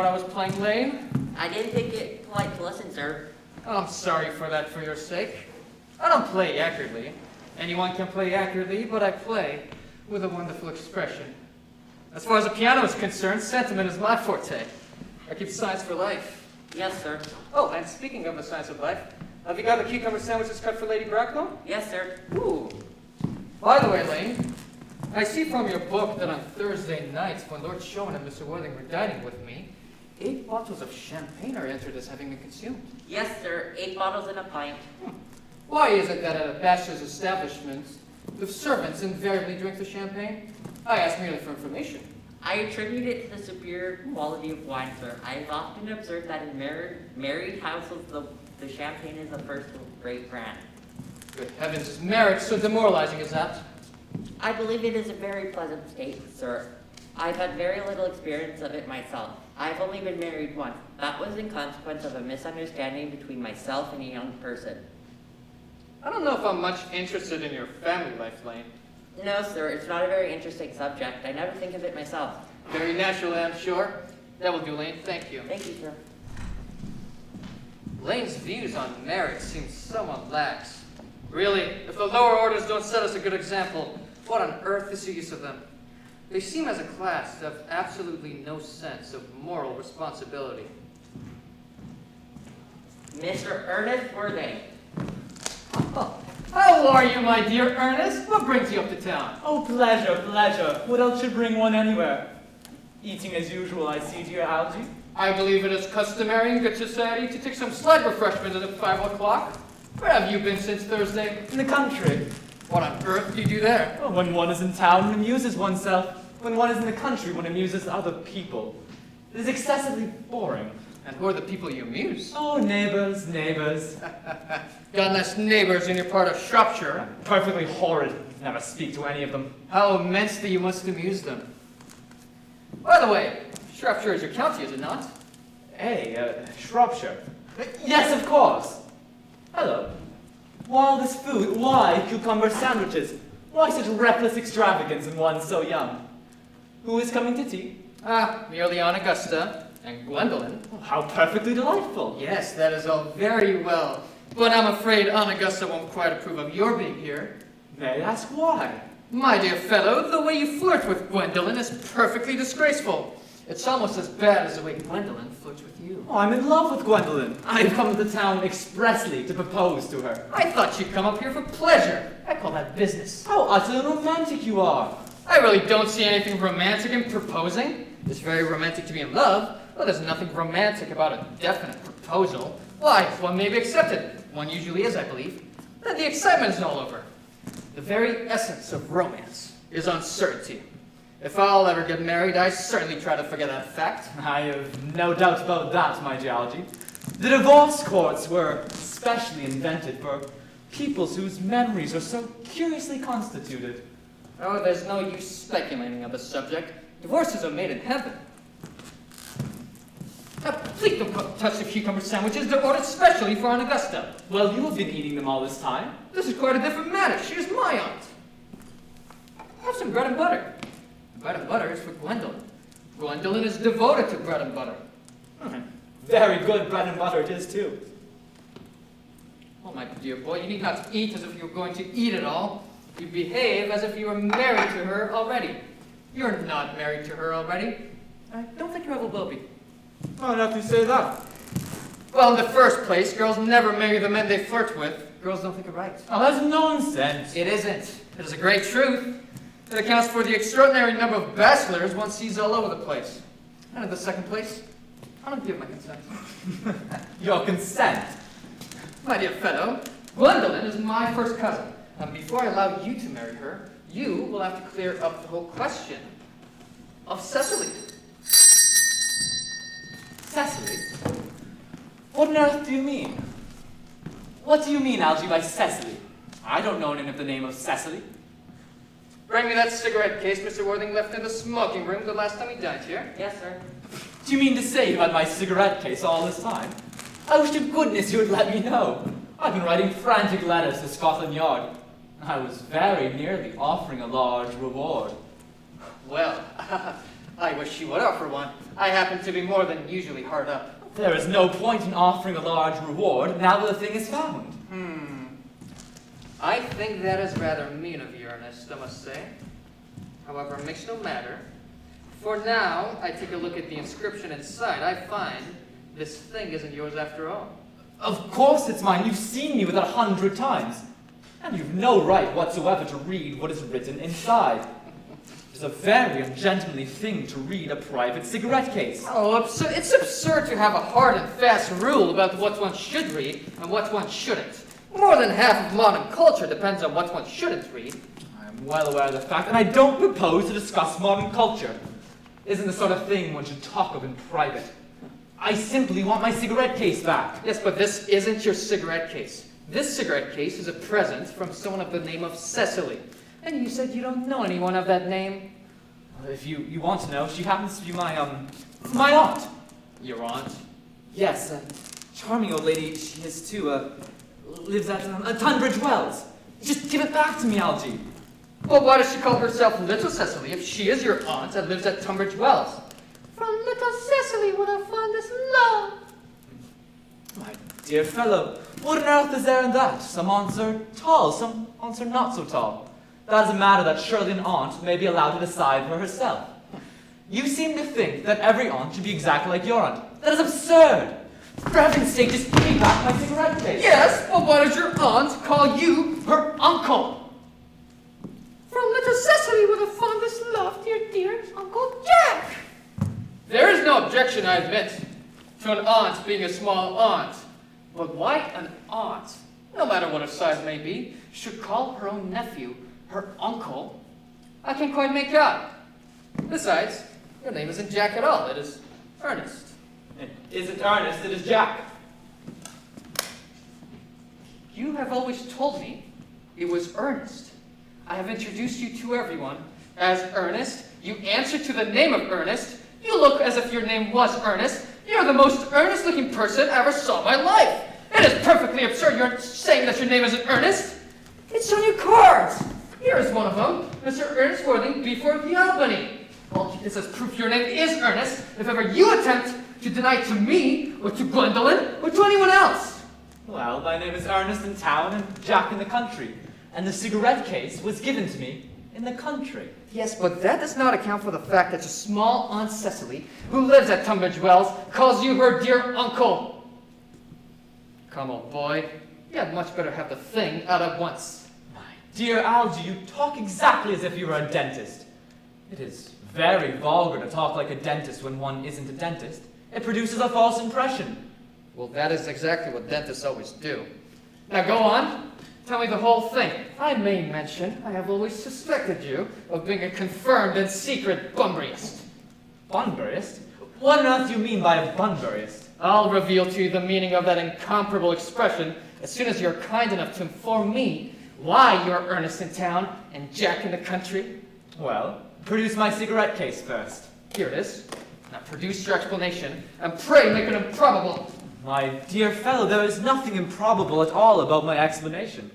what I was playing, Lane? I didn't think it polite to listen, sir. Oh, I'm sorry for that for your sake. I don't play accurately. Anyone can play accurately, but I play with a wonderful expression. As far as the piano is concerned, sentiment is my forte. I keep science for life. Yes, sir. Oh, and speaking of the science of life, have you got the cucumber sandwiches cut for Lady Bracknell? Yes, sir. Ooh. By the way, Lane, I see from your book that on Thursday nights, when Lord Showman and Mr. Worthing were dining with me, 8 bottles of champagne are entered as having been consumed. Yes, sir. 8 bottles and a pint. Why is it that at a bachelor's establishment, the servants invariably drink the champagne? I ask merely for information. I attribute it to the superior quality of wine, sir. I have often observed that in married households, the champagne is a first-rate brand. Good heavens, is marriage so demoralizing as that? I believe it is a very pleasant state, sir. I've had very little experience of it myself. I've only been married once. That was in consequence of a misunderstanding between myself and a young person. I don't know if I'm much interested in your family life, Lane. No, sir. It's not a very interesting subject. I never think of it myself. Very naturally, I'm sure. That will do, Lane. Thank you. Thank you, sir. Lane's views on marriage seem somewhat lax. Really, if the lower orders don't set us a good example, what on earth is the use of them? They seem as a class to have absolutely no sense of moral responsibility. Mr. Ernest Worthing. Oh, how are you, my dear Earnest? What brings you up to town? Oh, pleasure, pleasure. What else should bring one anywhere? Eating as usual, I see, dear Algy. I believe it is customary in good society to take some slight refreshment at 5 o'clock. Where have you been since Thursday? In the country. What on earth do you do there? Well, when one is in town, one amuses oneself. When one is in the country, one amuses other people. It is excessively boring. And who are the people you amuse? Oh, neighbors, neighbors. Got nice neighbors in your part of Shropshire. Perfectly horrid. Never speak to any of them. How immensely you must amuse them. By the way, Shropshire is your county, is it not? Hey, Shropshire. Yes, of course. Hello. Why all this food? Why cucumber sandwiches? Why such reckless extravagance in one so young? Who is coming to tea? Merely Aunt Augusta and Gwendolyn. Oh, how perfectly delightful. Yes, that is all very well. But I'm afraid Aunt Augusta won't quite approve of your being here. May I ask why? My dear fellow, the way you flirt with Gwendolyn is perfectly disgraceful. It's almost as bad as the way Gwendolyn flirts with you. Oh, I'm in love with Gwendolyn. I've come to town expressly to propose to her. I thought you'd come up here for pleasure. I call that business. How utterly romantic you are. I really don't see anything romantic in proposing. It's very romantic to be in love, but there's nothing romantic about a definite proposal. Why, one may be accepted. One usually is, I believe. Then the excitement is all over. The very essence of romance is uncertainty. If I'll ever get married, I certainly try to forget that fact. I have no doubt about that, my geology. The divorce courts were specially invented for peoples whose memories are so curiously constituted. Oh, there's no use speculating on the subject. Divorces are made in heaven. Please don't touch the cucumber sandwiches. They're ordered specially for Aunt Augusta. Well, you have been eating them all this time. This is quite a different matter. She is my aunt. Have some bread and butter. Bread and butter is for Gwendolyn. Gwendolyn is devoted to bread and butter. Very good bread and butter it is, too. Oh, my dear boy, you need not eat as if you were going to eat it all. You behave as if you were married to her already. You're not married to her already. I don't think you ever will be. Why not you say that? Well, in the first place, girls never marry the men they flirt with. Girls don't think it right. Oh, that's nonsense. It isn't. It is a great truth. It accounts for the extraordinary number of bachelors one sees all over the place. And in the second place, I don't give my consent. Your consent? My dear fellow, Gwendolyn is my first cousin. And before I allow you to marry her, you will have to clear up the whole question of Cecily. Cecily? What on earth do you mean? What do you mean, Algy, by Cecily? I don't know any of the name of Cecily. Bring me that cigarette case Mr. Worthing left in the smoking room the last time he dined here. Yes, sir. Do you mean to say you've had my cigarette case all this time? I wish to goodness you would let me know. I've been writing frantic letters to Scotland Yard. I was very nearly offering a large reward. Well, I wish she would offer one. I happen to be more than usually hard up. There is no point in offering a large reward now that the thing is found. I think that is rather mean of you, Ernest, I must say. However, it makes no matter. For now, I take a look at the inscription inside. I find this thing isn't yours after all. Of course it's mine. You've seen me with it 100 times. And you've no right whatsoever to read what is written inside. It's a very ungentlemanly thing to read a private cigarette case. Oh, it's absurd to have a hard and fast rule about what one should read and what one shouldn't. More than half of modern culture depends on what one shouldn't read. I am well aware of the fact, and I don't propose to discuss modern culture. Isn't the sort of thing one should talk of in private. I simply want my cigarette case back. Yes, but this isn't your cigarette case. This cigarette case is a present from someone of the name of Cecily. And you said you don't know anyone of that name. If you want to know, she happens to be my aunt. Your aunt? Yes, a charming old lady she is too, lives at Tunbridge Wells. Just give it back to me, Algy. Well, why does she call herself Little Cecily if she is your aunt and lives at Tunbridge Wells? From Little Cecily would have fondest love. My dear fellow, what on earth is there in that? Some aunts are tall, some aunts are not so tall. That is a matter that surely an aunt may be allowed to decide for herself. You seem to think that every aunt should be exactly like your aunt. That is absurd. For heaven's sake, just give me back my cigarette case. Yes, but why does your aunt call you her uncle? From Little Cecily with the fondest love, dear Uncle Jack. There is no objection, I admit, to an aunt being a small aunt. But why an aunt, no matter what her size may be, should call her own nephew her uncle? I can't quite make out. Besides, your name isn't Jack at all. It is Ernest. It isn't Ernest, it is Jack. You have always told me it was Ernest. I have introduced you to everyone as Ernest. You answer to the name of Ernest. You look as if your name was Ernest. You're the most earnest-looking person I ever saw in my life. It is perfectly absurd you're saying that your name isn't Ernest. It's on your cards. Here is one of them, Mr. Ernest Worthing, before the Albany. I'll keep this as proof your name is Ernest if ever you attempt to deny it to me, or to Gwendolyn, or to anyone else. Well, my name is Ernest in town and Jack in the country, and the cigarette case was given to me in the country. Yes, but that does not account for the fact that your small Aunt Cecily, who lives at Tunbridge Wells, calls you her dear uncle. Come on, boy. You had much better have the thing out at once. My dear Algy, you talk exactly as if you were a dentist. It is very vulgar to talk like a dentist when one isn't a dentist. It produces a false impression. Well, that is exactly what dentists always do. Now go on. Tell me the whole thing. I may mention I have always suspected you of being a confirmed and secret Bunburyist. Bunburyist? What on earth do you mean by a Bunburyist? I'll reveal to you the meaning of that incomparable expression as soon as you're kind enough to inform me why you're Ernest in town and Jack in the country. Well, produce my cigarette case first. Here it is. Now produce your explanation, and pray make it improbable. My dear fellow, there is nothing improbable at all about my explanation.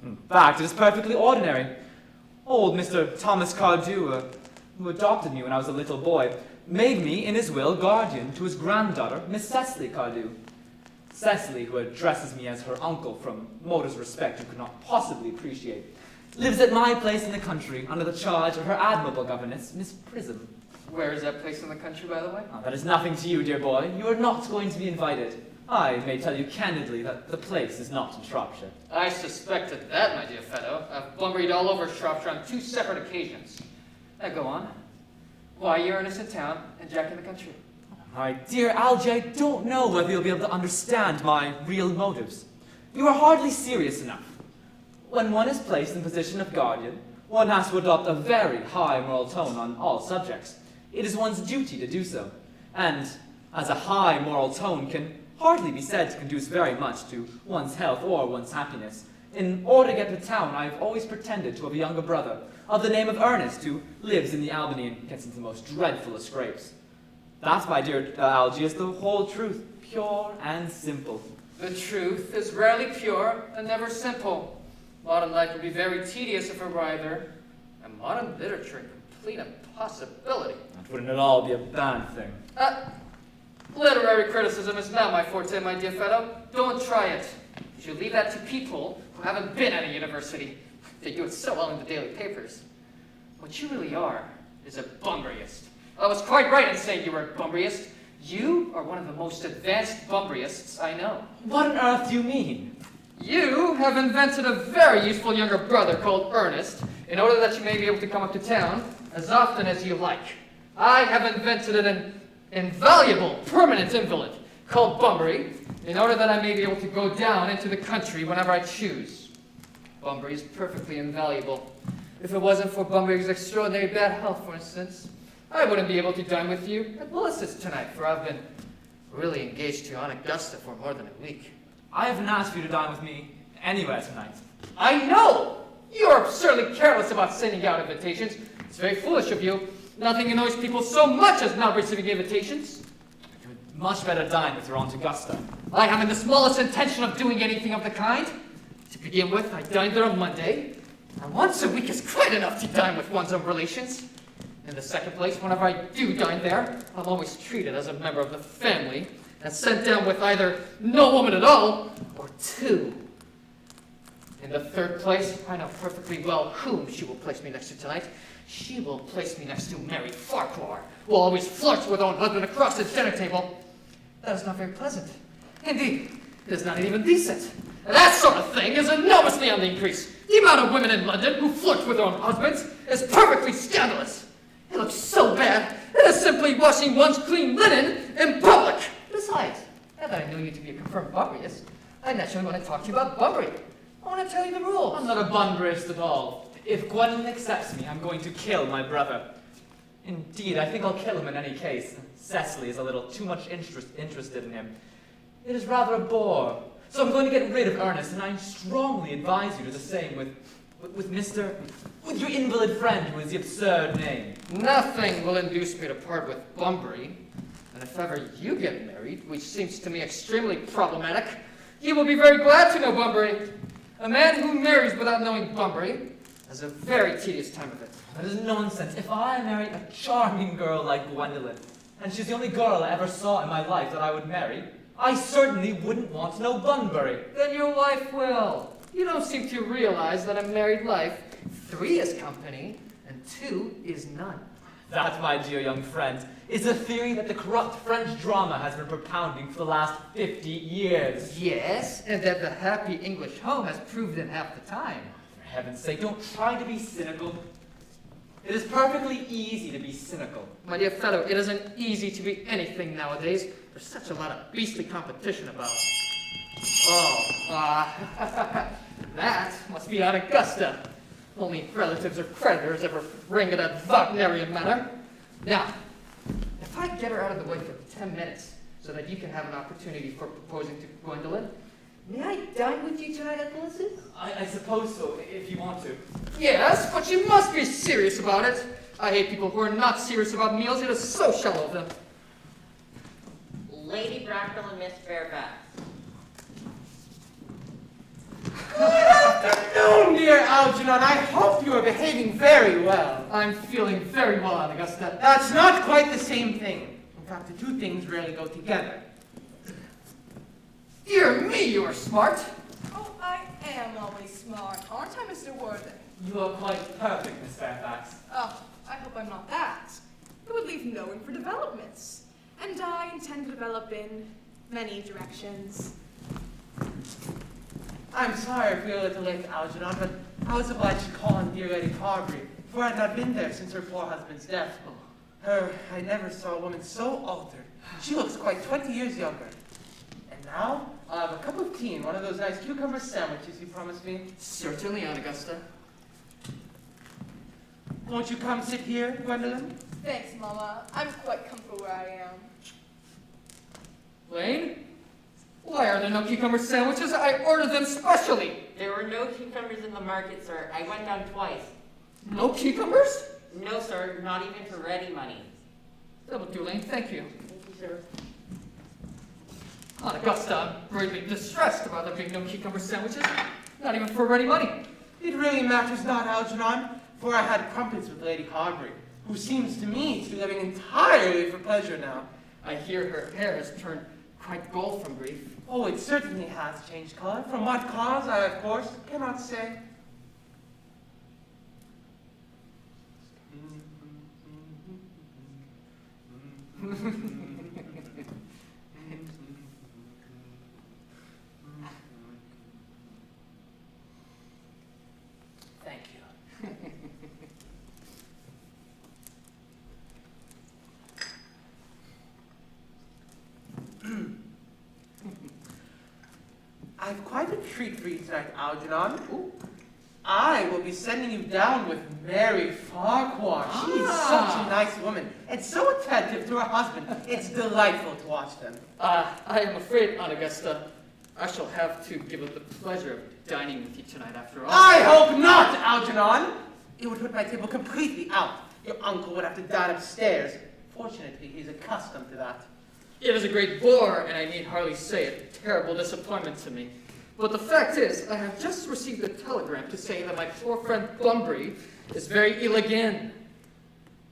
In fact, it is perfectly ordinary. Old Mr. Thomas Cardew, who adopted me when I was a little boy, made me, in his will, guardian to his granddaughter, Miss Cecily Cardew. Cecily, who addresses me as her uncle from motives of respect you could not possibly appreciate, lives at my place in the country under the charge of her admirable governess, Miss Prism. Where is that place in the country, by the way? Oh, that is nothing to you, dear boy. You are not going to be invited. I may tell you candidly that the place is not in Shropshire. I suspected that, my dear fellow. I've Bunburyed all over Shropshire on 2 separate occasions. Now go on. Why you're Ernest in town and Jack in the country? My dear Algy, I don't know whether you'll be able to understand my real motives. You are hardly serious enough. When one is placed in the position of guardian, one has to adopt a very high moral tone on all subjects. It is one's duty to do so. And as a high moral tone can hardly be said to conduce very much to one's health or one's happiness. In order to get to town, I have always pretended to have a younger brother of the name of Earnest who lives in the Albany and gets into the most dreadful of scrapes. That, my dear Algy, is the whole truth, pure and simple. The truth is rarely pure and never simple. Modern life would be very tedious if it were either, and modern literature a complete impossibility. It wouldn't at all be a bad thing. Literary criticism is not my forte, my dear fellow. Don't try it. You should leave that to people who haven't been at a university. They do it so well in the daily papers. What you really are is a bumbriist. I was quite right in saying you were a bumbriist. You are one of the most advanced bumbriists I know. What on earth do you mean? You have invented a very useful younger brother called Earnest in order that you may be able to come up to town as often as you like. I have invented an invaluable permanent invalid called Bunbury in order that I may be able to go down into the country whenever I choose. Bunbury is perfectly invaluable. If it wasn't for Bunbury's extraordinary bad health, for instance, I wouldn't be able to dine with you at Melissa's tonight, for I've been really engaged to Aunt Augusta for more than a week. I haven't asked for you to dine with me anywhere tonight. I know! You're absurdly careless about sending out invitations. It's very foolish of you. Nothing annoys people so much as not receiving invitations. You would much better dine with your Aunt Augusta. I haven't the smallest intention of doing anything of the kind. To begin with, I dine there on Monday, and once a week is quite enough to dine with one's own relations. In the second place, whenever I do dine there, I'm always treated as a member of the family, and sent down with either no woman at all, or two. In the third place, I know perfectly well whom she will place me next to tonight. She will place me next to Mary Farquhar, who always flirts with her own husband across the dinner table. That is not very pleasant. Indeed, it is not even decent. And that sort of thing is enormously on the increase. The amount of women in London who flirt with their own husbands is perfectly scandalous. It looks so bad, it is simply washing one's clean linen in public. Besides, now that I know you to be a confirmed Bunburyist, I naturally want to talk to you about Bunbury. I want to tell you the rules. I'm not a Bunburyist at all. If Gwendolyn accepts me, I'm going to kill my brother. Indeed, I think I'll kill him in any case. Cecily is a little too much interested in him. It is rather a bore. So I'm going to get rid of Ernest, and I strongly advise you to do the same with your invalid friend who is the absurd name. Nothing will induce me to part with Bunbury. And if ever you get married, which seems to me extremely problematic, you will be very glad to know Bunbury. A man who marries without knowing Bunbury has a very tedious time of it. That is nonsense. If I marry a charming girl like Gwendolyn, and she's the only girl I ever saw in my life that I would marry, I certainly wouldn't want to know Bunbury. Then your wife will. You don't seem to realize that in married life, 3 is company, and 2 is none. That, my dear young friend, is a theory that the corrupt French drama has been propounding for the last 50 years. Yes, and that the happy English home has proved in half the time. For heaven's sake, don't try to be cynical. It is perfectly easy to be cynical. My dear fellow, it isn't easy to be anything nowadays. There's such a lot of beastly competition about. That must be Aunt Augusta. Only relatives or creditors ever ring in that Wagnerian manner. Now, if I get her out of the way for 10 minutes, so that you can have an opportunity for proposing to Gwendolyn, may I dine with you tonight at Melissa's? I suppose so, if you want to. Yes, but you must be serious about it. I hate people who are not serious about meals. It is so shallow of them. Lady Bracknell and Miss Fairfax. Good afternoon, dear Algernon. I hope you are behaving very well. I'm feeling very well, Aunt Augusta. That's not quite the same thing. In fact, the two things rarely go together. Dear me, you are smart. Oh, I am always smart, aren't I, Mr. Worthing? You are quite perfect, Miss Fairfax. Oh, I hope I'm not that. It would leave no room for developments. And I intend to develop in many directions. I'm sorry if we are a little late, Algernon, but I was obliged to call on dear Lady Carberry, for I had not been there since her poor husband's death. I never saw a woman so altered. She looks quite 20 years younger. And now, I'll have a cup of tea and one of those nice cucumber sandwiches you promised me. Certainly, Aunt Augusta. Won't you come sit here, Gwendolyn? Thanks, Mama. I'm quite comfortable where I am. Lane? Why are there no cucumber sandwiches? I ordered them specially. There were no cucumbers in the market, sir. I went down twice. No cucumbers? No, sir, not even for ready money. That'll do, Lane. Thank you. Thank you, sir. Aunt Augusta, I'm greatly distressed about there being no cucumber sandwiches. Not even for ready money. It really matters not, Algernon, for I had crumpets with Lady Carberry. who seems to me to be living entirely for pleasure now. I hear her hair has turned quite gold from grief. Oh, it certainly has changed color. From what cause, I, of course, cannot say. Thank you. I've quite a treat for you tonight, Algernon. I will be sending you down with Mary Farquhar. She is such a nice woman and so attentive to her husband. It's delightful to watch them. I am afraid, Aunt Augusta, I shall have to give up the pleasure of dining with you tonight after all. I hope not, Algernon. It would put my table completely out. Your uncle would have to dine upstairs. Fortunately, he's accustomed to that. It is a great bore, and I need hardly say a terrible disappointment to me. But the fact is, I have just received a telegram to say that my poor friend Bunbury is very ill again.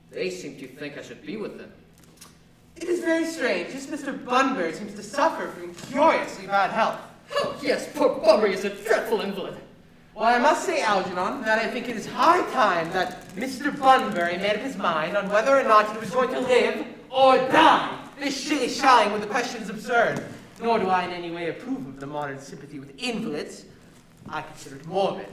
They seem to think I should be with them. It is very strange. This Mr. Bunbury seems to suffer from curiously bad health. Oh, yes, poor Bunbury is a dreadful invalid. Well, I must say, Algernon, that I think it is high time that Mr. Bunbury made up his mind on whether or not he was going to live or die. This shilly-shallying with the question is absurd. Nor do I in any way approve of the modern sympathy with invalids. I consider it morbid.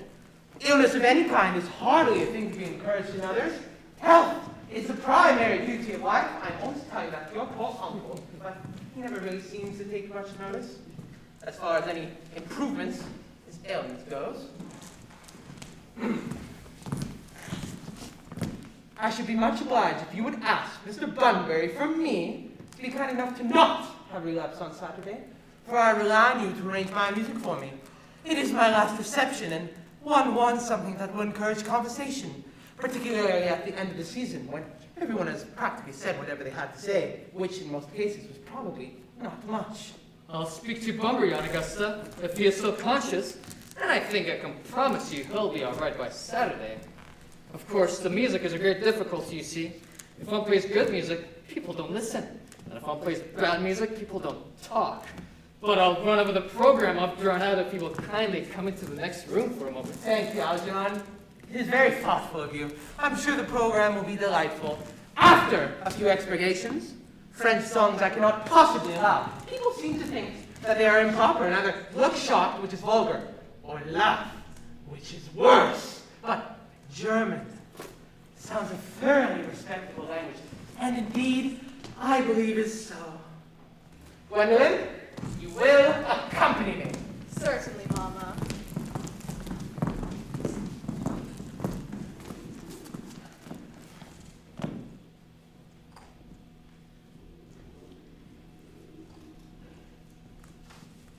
Illness of any kind is hardly a thing to be encouraged in others. Health is the primary duty of life. I always tell you that to your poor uncle, but he never really seems to take much notice. As far as any improvements, his ailment goes. I should be much obliged if you would ask Mr. Bunbury from me to be kind enough to not have relapse on Saturday, for I rely on you to arrange my music for me. It is my last reception, and one wants something that will encourage conversation, particularly at the end of the season, when everyone has practically said whatever they had to say, which in most cases was probably not much. I'll speak to Bunbury, Aunt Augusta, if he is still conscious, and I think I can promise you he'll be all right by Saturday. Of course, the music is a great difficulty, you see. If one plays good music, people don't listen. And if one plays bad music, people don't talk. But I'll run over the program I've drawn out if you will kindly come into the next room for a moment. Thank you, Algernon. It is very thoughtful of you. I'm sure the program will be delightful. After a few expurgations, French songs I cannot possibly allow. People seem to think that they are improper and either look shocked, which is vulgar, or laugh, which is worse. But German sounds a thoroughly respectable language, and indeed, I believe is so. Gwendolyn, you will accompany me. Certainly, Mama.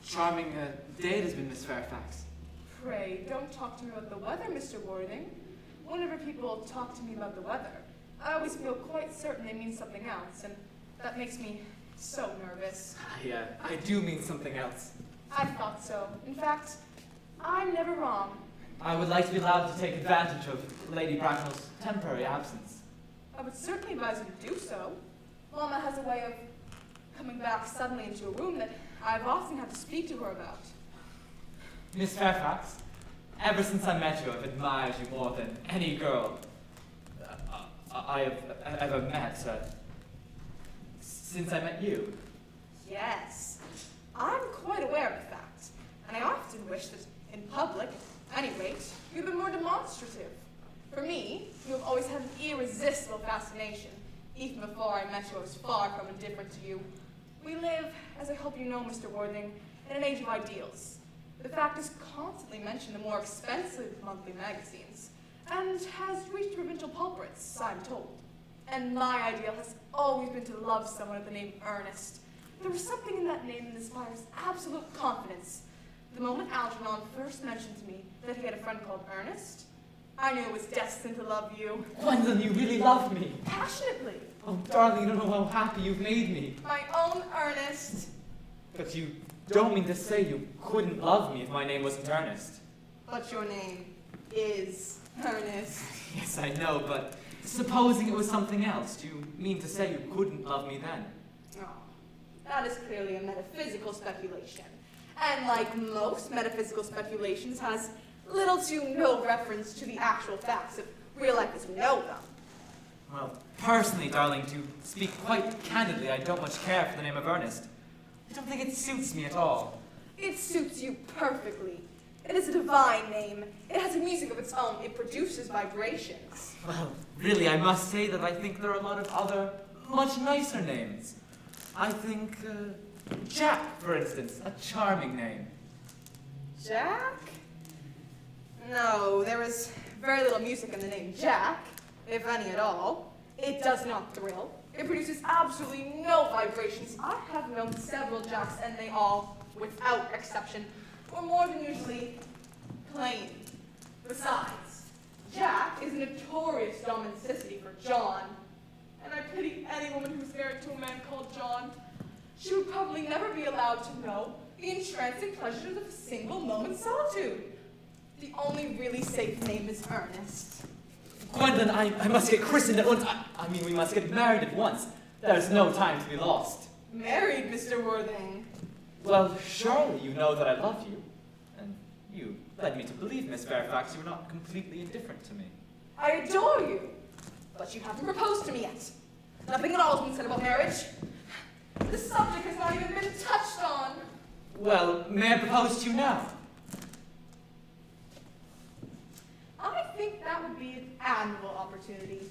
Charming day it has been, Miss Fairfax. Pray, don't talk to me about the weather, Mr. Warding. Whenever people talk to me about the weather, I always feel quite certain they mean something else, and that makes me so nervous. I do mean something else. I thought so. In fact, I'm never wrong. I would like to be allowed to take advantage of Lady Bracknell's temporary absence. I would certainly advise you to do so. Mama has a way of coming back suddenly into a room that I've often had to speak to her about. Miss Fairfax, ever since I met you, I've admired you more than any girl I have ever met. Since I met you. Yes, I'm quite aware of the fact, and I often wish that in public, at any rate, you've been more demonstrative. For me, you have always had an irresistible fascination. Even before I met you, I was far from indifferent to you. We live, as I hope you know, Mr. Worthing, in an age of ideals. The fact is constantly mentioned in the more expensive monthly magazines, and has reached provincial pulpits, I'm told. And my ideal has always been to love someone of the name Earnest. There was something in that name that inspires absolute confidence. The moment Algernon first mentioned to me that he had a friend called Earnest, I knew it was destined to love you. Gwendolyn, you really love me. Passionately. Oh, darling, you don't know how happy you've made me. My own Earnest. But you don't mean to say you couldn't love me if my name wasn't Earnest. But your name is Earnest. Yes, I know, but Supposing it was something else, do you mean to say you couldn't love me then? Oh, that is clearly a metaphysical speculation. And like most metaphysical speculations, has little to no reference to the actual facts of real life as we know them. Well, personally, darling, to speak quite candidly, I don't much care for the name of Earnest. I don't think it suits me at all. It suits you perfectly. It is a divine name. It has a music of its own. It produces vibrations. Well, really, I must say that I think there are a lot of other, much nicer names. I think, Jack, for instance, a charming name. Jack? No, there is very little music in the name Jack, if any at all. It does not thrill. It produces absolutely no vibrations. I have known several Jacks, and they all, without exception, were more than usually plain. Besides, Jack is a notorious domesticity for John, and I pity any woman who's married to a man called John. She would probably never be allowed to know the entrancing pleasures of a single moment's solitude. The only really safe name is Earnest. Gwendolyn, I must get christened at once. I mean, we must get married at once. There's no time to be lost. Married, Mr. Worthing. Well, surely you know that I love you. And you led me to believe, Miss Fairfax, you were not completely indifferent to me. I adore you, but you haven't proposed to me yet. Nothing at all has been said about marriage. The subject has not even been touched on. Well, may I propose to you now? I think that would be an admirable opportunity.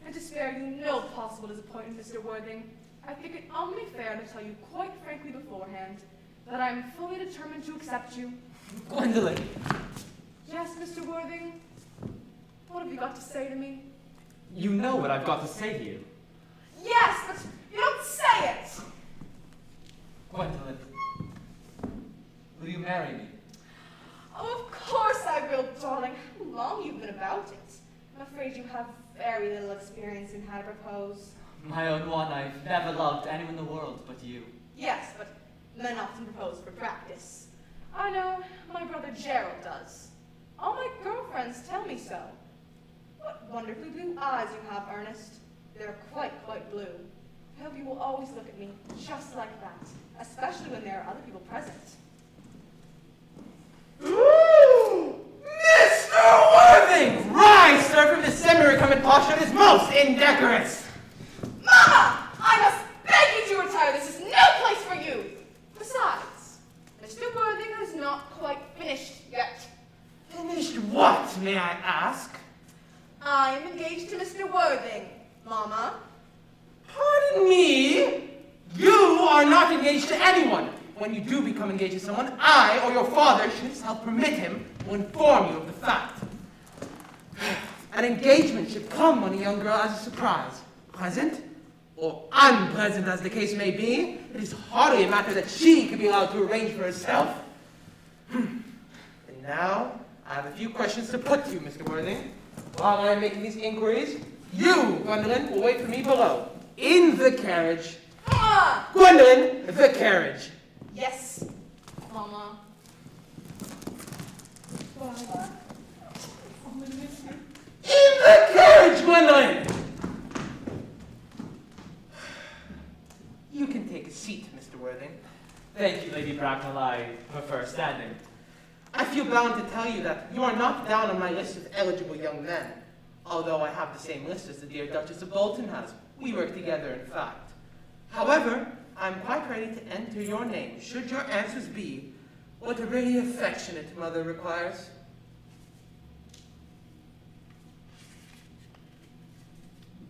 And to spare you no possible disappointment, Mr. Worthing, I think it only fair to tell you quite frankly beforehand that I am fully determined to accept you. Gwendolyn! Yes, Mr. Worthing? What have you got to say to me? You know what I've got to say to you. Yes, but you don't say it! Gwendolyn, will you marry me? Oh, of course I will, darling. How long you've been about it. I'm afraid you have very little experience in how to propose. My own one, I've never loved anyone in the world but you. Yes, but men often propose for practice. I know, my brother Gerald does. All my girlfriends tell me so. What wonderfully blue eyes you have, Ernest. They're quite blue. I hope you will always look at me just like that, especially when there are other people present. Ooh! Mr. Worthing! Rise, sir, from the semi-recumbent posture that is most indecorous. Mama! I must beg you to retire. This is no place for you. Besides, Mr. Worthing has not quite finished yet. Finished what, may I ask? I am engaged to Mr. Worthing, Mama. Pardon me? You are not engaged to anyone. When you do become engaged to someone, I or your father should self-permit him to inform you of the fact. An engagement should come on a young girl as a surprise. Pleasant or unpleasant as the case may be, it is hardly a matter that she could be allowed to arrange for herself. And now, I have a few questions to put to you, Mr. Worthing. While I am making these inquiries, you, Gwendolyn, will wait for me below, in the carriage. Mama! Gwendolyn, the carriage. Yes, Mama. In the carriage, Gwendolyn! You can take a seat, Mr. Worthing. Thank you, Lady Bracknell. I prefer standing. I feel bound to tell you that you are not down on my list of eligible young men, although I have the same list as the dear Duchess of Bolton has. We work together, in fact. However, I'm quite ready to enter your name, should your answers be what a really affectionate mother requires.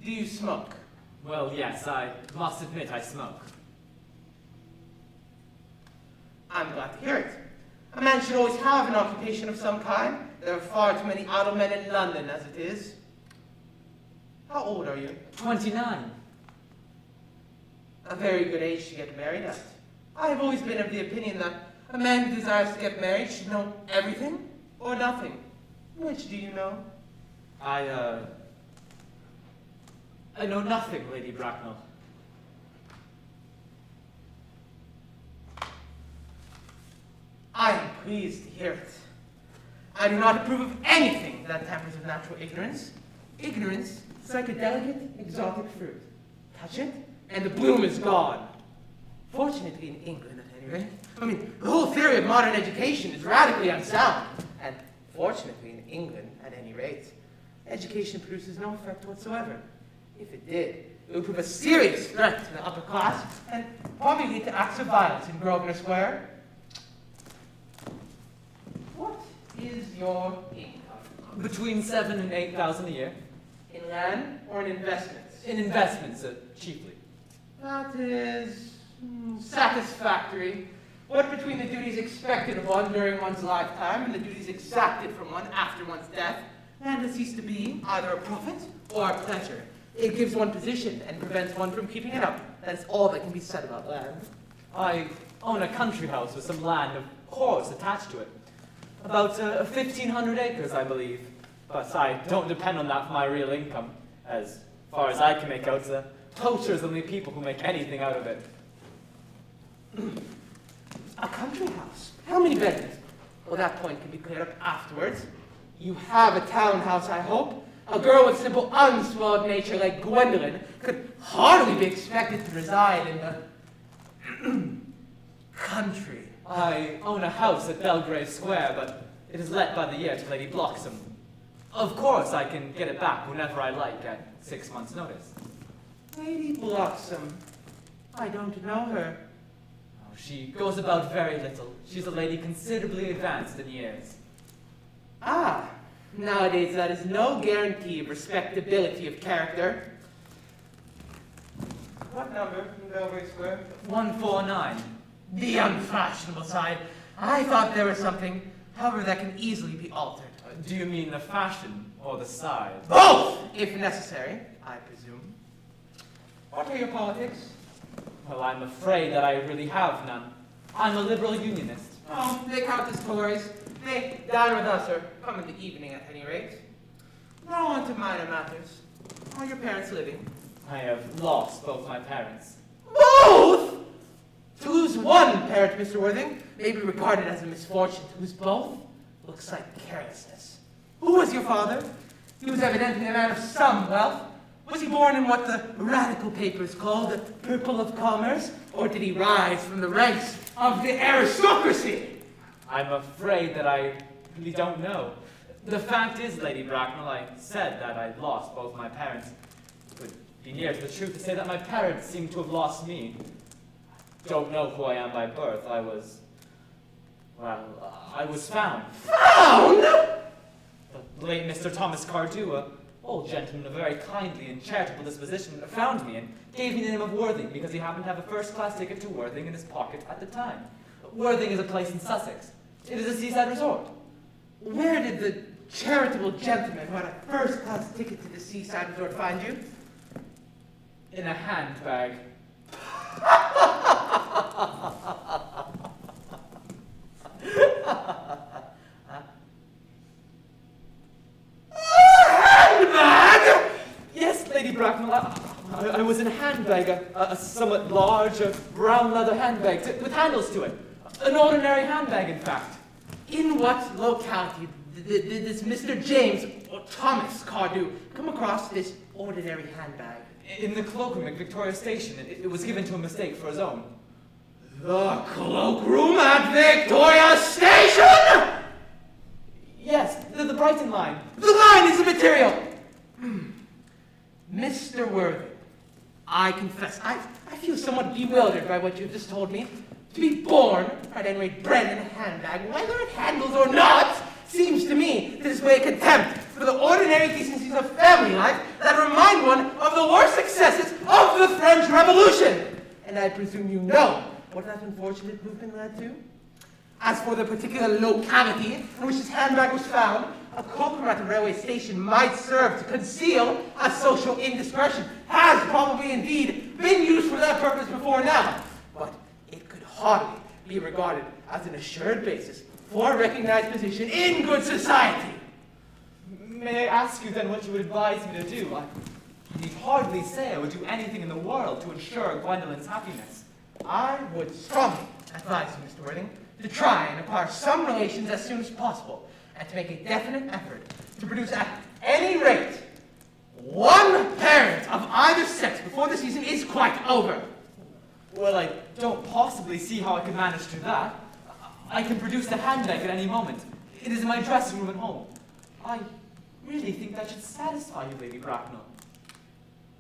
Do you smoke? Well, yes, I must admit I smoke. I'm glad to hear it. A man should always have an occupation of some kind. There are far too many idle men in London as it is. How old are you? 29. A very good age to get married at. I have always been of the opinion that a man who desires to get married should know everything or nothing. Which do you know? I know nothing, Lady Bracknell. I am pleased to hear it. I do not approve of anything that tampers with natural ignorance. Ignorance is like a delicate, exotic fruit. Touch it, and the bloom is gone. Fortunately in England, at any rate. I mean, the whole theory of modern education is radically unsound. And fortunately in England, at any rate, education produces no effect whatsoever. If it did, it would prove a serious threat to the upper class and probably lead to acts of violence in Grosvenor Square. What is your income? Between 7,000 and 8,000 a year. In land or in investments? In investments, chiefly. That is satisfactory. What between the duties expected of one during one's lifetime and the duties exacted from one after one's death, land has ceased to be either a profit or a pleasure. It gives one position and prevents one from keeping it up. That is all that can be said about land. I own a country house with some land, of course, attached to it. About 1,500 acres, I believe. But I don't depend on that for my real income. As far as I can make out, the poachers are the only people who make anything out of it. A country house? How many bedrooms? Well, that point can be cleared up afterwards. You have a townhouse, I hope. A girl with simple, unspoiled nature like Gwendolyn could hardly be expected to reside in the country. I own a house at Belgrave Square, but it is let by the year to Lady Bloxham. Of course, I can get it back whenever I like at 6 months' notice. Lady Bloxham. I don't know her. Oh, she goes about very little. She's a lady considerably advanced in years. Ah, nowadays that is no guarantee of respectability of character. What number in Belgrave Square? 149. The unfashionable side. I thought there was something, however, that can easily be altered. Do you mean the fashion or the size? Both, if necessary, I presume. What are your politics? Well, I'm afraid that I really have none. I'm a liberal unionist. Oh, they count as Tories. They dine with us, or come in the evening at any rate. Now on to minor matters. Are your parents living? I have lost both my parents. Both? To lose one parent, Mr. Worthing, may be regarded as a misfortune. To lose both looks like carelessness. Who was your father? He was evidently a man of some wealth. Was he born in what the radical papers call the purple of commerce, or did he rise from the ranks of the aristocracy? I'm afraid that I really don't know. The fact is, Lady Bracknell, I said that I lost both my parents. It would be near to the truth to say that my parents seem to have lost me. Don't know who I am by birth. I was found. Found? The late Mr. Thomas Cardew, an old gentleman of a very kindly and charitable disposition, found me and gave me the name of Worthing because he happened to have a first-class ticket to Worthing in his pocket at the time. Worthing is a place in Sussex. It is a seaside resort. Where did the charitable gentleman who had a first-class ticket to the seaside resort find you? In a handbag. Handbag? Yes, Lady Bracknell, I was in a handbag, a somewhat large, brown leather handbag with handles to it. An ordinary handbag, in fact. In what locality did this Mr. James or Thomas Cardew come across this ordinary handbag? In the cloakroom at Victoria Station. It was given to a mistake for his own. The cloakroom at Victoria Station? Yes, the Brighton line. The line is the material. Mr. Worthing, I confess, I feel somewhat bewildered by what you've just told me. To be born, or at any rate bred in a handbag, whether it handles or not, seems to me to display a contempt for the ordinary decencies of family life that remind one of the war successes of the French Revolution. And I presume you know what that unfortunate movement led to? As for the particular locality in which this handbag was found, a cloakroom at the railway station might serve to conceal a social indiscretion, has probably indeed been used for that purpose before now. But it could hardly be regarded as an assured basis for a recognized position in good society. May I ask you then what you would advise me to do? I need hardly say I would do anything in the world to ensure Gwendolyn's happiness. I would strongly advise you, Mr. Worthing, to try and acquire some relations as soon as possible, and to make a definite effort to produce at any rate one parent of either sex before the season is quite over. Well, I don't possibly see how I could manage to do that. I can produce the handbag at any moment. It is in my dressing room at home. I really think that should satisfy you, Lady Bracknell.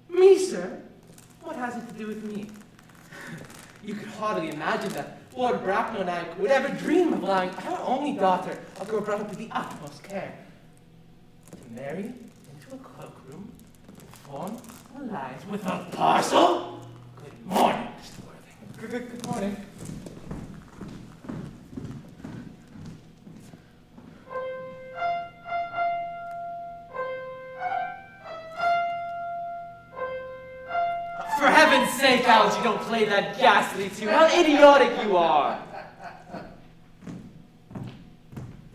Me, sir? What has it to do with me? You could hardly imagine that Lord Bracknell and I would ever dream of allowing our only daughter, a girl brought up with the utmost care, to marry into a cloakroom, perform alliance with a parcel? Good morning, Mr. Worthing. Good morning. For heaven's sake, Algy, don't play that ghastly tune. How idiotic you are!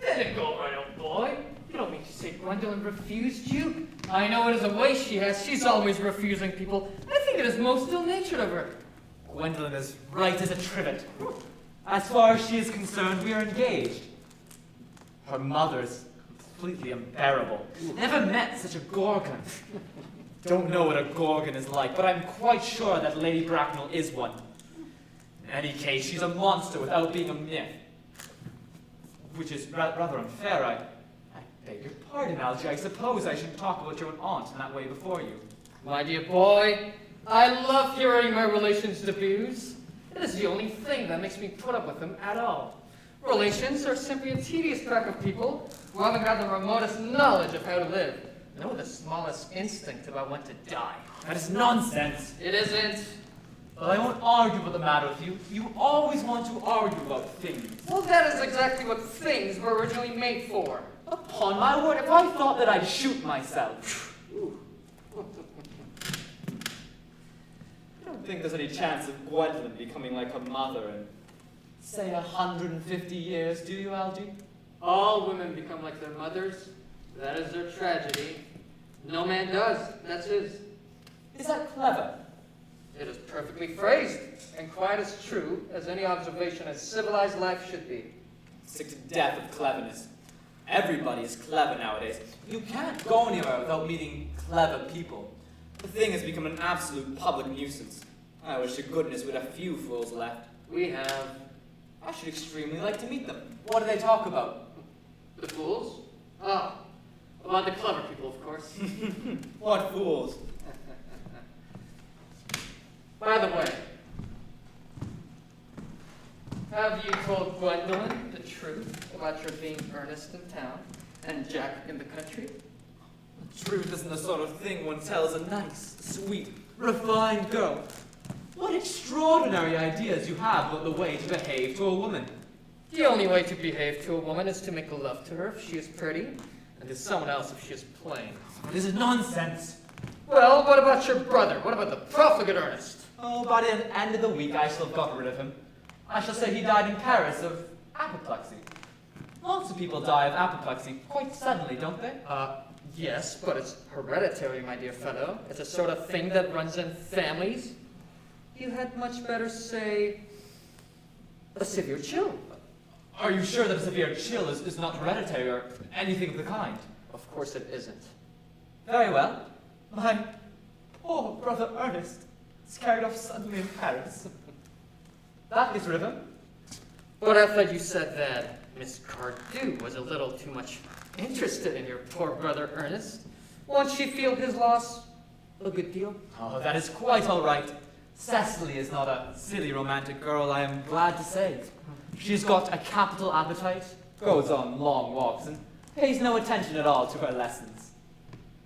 Let it go, right, old boy. You don't mean to say Gwendolyn refused you? I know it is a way she has. She's always refusing people. I think it is most ill-natured of her. Gwendolyn is right as a trivet. As far as she is concerned, we are engaged. Her mother's completely unbearable. Never met such a gorgon. Don't know what a gorgon is like, but I'm quite sure that Lady Bracknell is one. In any case, she's a monster without being a myth. Which is rather unfair. I beg your pardon, Algy. I suppose I shouldn't talk about your aunt in that way before you. My dear boy, I love hearing my relations abused. It is the only thing that makes me put up with them at all. Relations are simply a tedious pack of people who haven't got the remotest knowledge of how to live, nor the smallest instinct about when to die. That is nonsense. It isn't. Well, I won't argue about the matter with you. You always want to argue about things. Well, that is exactly what things were originally made for. Upon my word, if I thought that I'd shoot myself. I don't think there's any chance of Gwendolyn becoming like her mother in, say, 150 years, do you, Algy? All women become like their mothers. That is their tragedy. No man does. That's his. Is that clever? It is perfectly phrased, and quite as true as any observation as civilized life should be. Sick to death of cleverness. Everybody is clever nowadays. You can't go anywhere without meeting clever people. The thing has become an absolute public nuisance. I wish to goodness we'd have few fools left. We have I should extremely like to meet them. What do they talk about? the fools. Ah, about the clever people, of course. What fools? By the way, have you told Gwendolyn the truth about your being Earnest in town and Jack in the country? Truth isn't the sort of thing one tells a nice, sweet, refined girl. What extraordinary ideas you have about the way to behave to a woman. The only way to behave to a woman is to make love to her if she is pretty, and to someone else if she is plain. This is nonsense. Well, what about your brother? What about the profligate Earnest? Oh, by the end of the week I shall have got rid of him. I shall say he died in Paris of apoplexy. Lots of people die of apoplexy quite suddenly, don't they? Yes, but it's hereditary, my dear fellow. It's a sort of thing that runs in families. You had much better say a severe chill. Are you sure that a severe chill is not hereditary or anything of the kind? Of course it isn't. Very well. My poor brother Ernest is carried off suddenly in Paris. That gets rid of him. But I thought you said that Miss Cardew was a little too much interested in your poor brother Ernest. Won't she feel his loss a good deal? Oh, that is quite all right. Cecily is not a silly romantic girl, I am glad to say. She's got a capital appetite, goes on long walks, and pays no attention at all to her lessons.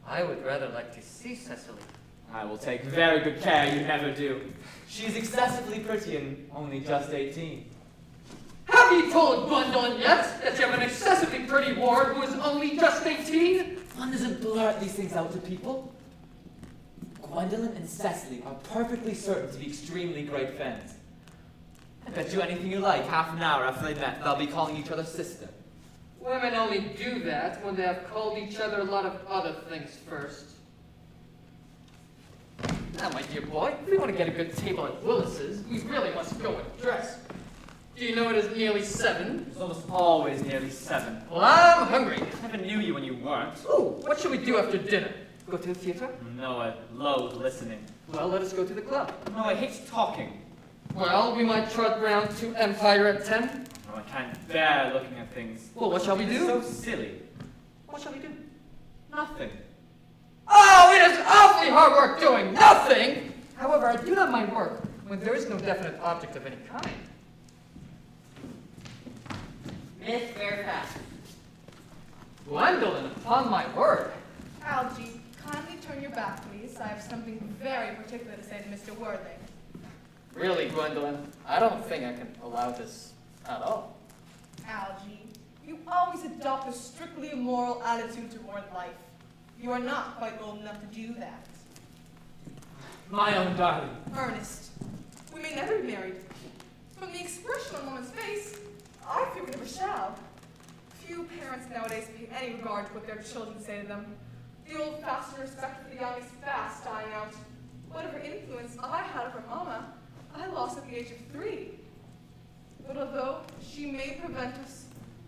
I would rather like to see Cecily. I will take very good care you never do. She's excessively pretty and only just 18. Have you told Gwendolyn yet that you have an excessively pretty ward who is only just 18? One doesn't blurt these things out to people. Gwendolyn and Cecily are perfectly certain to be extremely great friends. I bet you anything you like, half an hour after they met, they'll be calling each other sister. Women only do that when they have called each other a lot of other things first. Now, my dear boy, if we want to get a good table at Willis's, we really must go and dress. Do you know it is nearly 7? It's almost always nearly 7. Well, I'm hungry. I never knew you when you weren't. Ooh, what should we do after dinner? Go to the theater? No, I loathe listening. Well, let us go to the club. No, I hate talking. Well, we might trot round to Empire at 10. No, I can't bear looking at things. Well, what shall we It's do? so silly. What shall we do? Nothing. Oh, it is awfully hard work doing nothing! However, I do not mind work when there is no definite object of any kind. Miss Fairfax. Gwendolyn, upon my word. Algie, kindly turn your back, please. I have something very particular to say to Mr. Worthing. Really, Gwendolyn, I don't think I can allow this at all. Algie, you always adopt a strictly immoral attitude toward life. You are not quite old enough to do that. My own darling. Ernest, we may never be married. From the expression on woman's face, I fear we never shall. Few parents nowadays pay any regard to what their children say to them. The old-fashioned respect for the young is fast dying out. Whatever influence I had over Mama, I lost at the age of 3. But although she may prevent us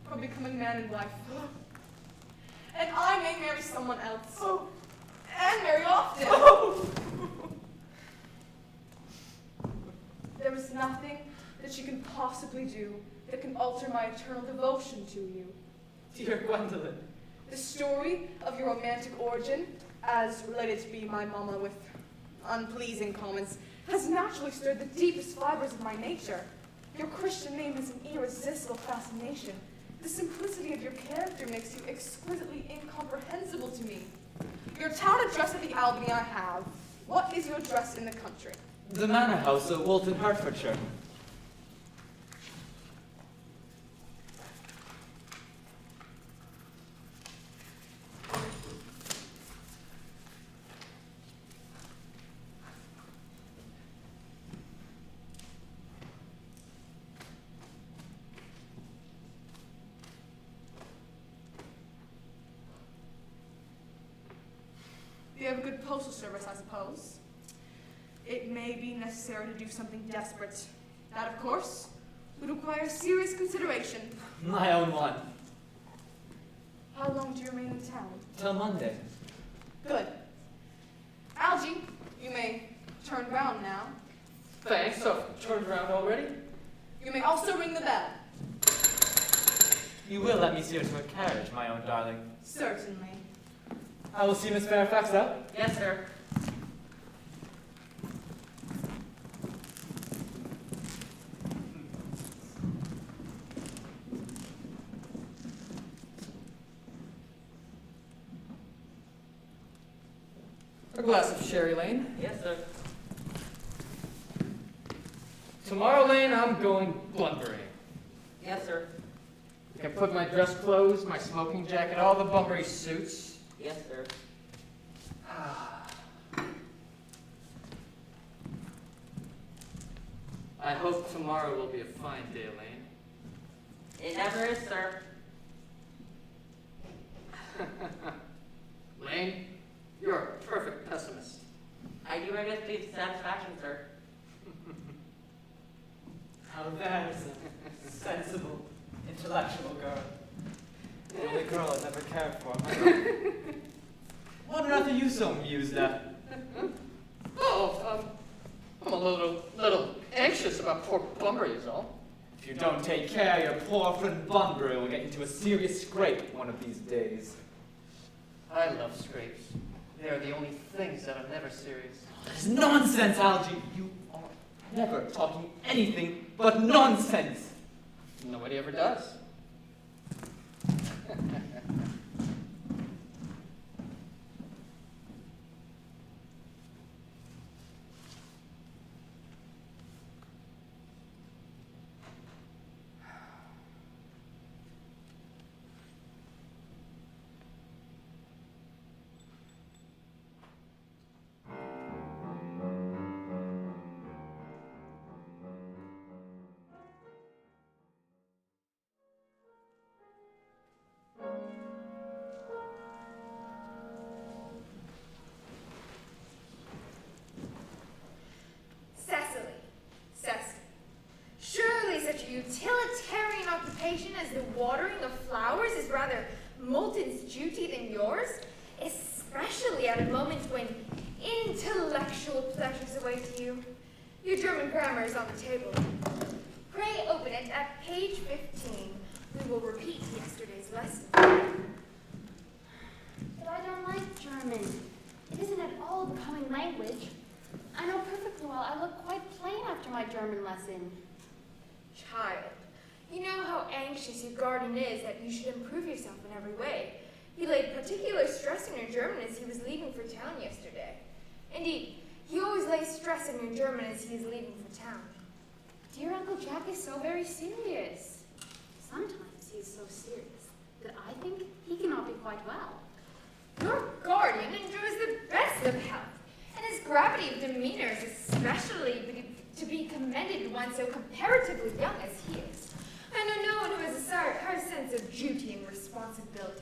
from becoming man in life, and I may marry someone else, and marry often, there is nothing that she can possibly do that can alter my eternal devotion to you. Dear Gwendolyn. The story of your romantic origin, as related to me, my mama, with unpleasing comments, has naturally stirred the deepest fibers of my nature. Your Christian name has an irresistible fascination. The simplicity of your character makes you exquisitely incomprehensible to me. Your town address at the Albany I have. What is your address in the country? The Manor House at Walton, Hertfordshire. You have a good postal service, I suppose. It may be necessary to do something desperate. That, of course, would require serious consideration. My own one. How long do you remain in town? Till Monday. Good. Algie, you may turn round now. Thanks, so turned around already? You may also ring the bell. You will let me see her to her carriage, my own darling. Certainly. I will see Miss Fairfax out. Yes, sir. A glass of sherry, Lane. Yes, sir. Tomorrow, Lane, I'm going Bunbury. Yes, sir. I can put my dress clothes, my smoking jacket, all the Bunbury suits. Yes, sir. I hope tomorrow will be a fine day, Lane. It never is, sir. Lane, you're a perfect pessimist. I do my best to please satisfaction, sir. How there's a sensible, intellectual girl. The only girl I've ever cared for. What on earth are you so amused at? Oh, I'm a little anxious about poor Bunbury is all. If you don't take care, your poor friend Bunbury will get into a serious scrape one of these days. I love scrapes. They are the only things that are never serious. That's nonsense, Algie. You are never talking anything but nonsense. Nobody ever does. Cecily. Surely such a utilitarian occupation as the watering of flowers is rather Moulton's duty than yours, especially especially at a moment when intellectual pleasures await you. Your German grammar is on the table. Pray open it at page 15. We will repeat yesterday's lesson. But I don't like German. It isn't at all a becoming language. I know perfectly well I look quite plain after my German lesson. Child, you know how anxious your guardian is that you should improve yourself in every way. He laid particular stress on your German as he was leaving for town yesterday. Indeed, he always lays stress on your German as he is leaving for town. Dear Uncle Jack is so very serious. Sometimes he is so serious that I think he cannot be quite well. Your guardian enjoys the best of health, and his gravity of demeanor is especially to be commended in one so comparatively young as he is. I know no one who has a higher sense of duty and responsibility.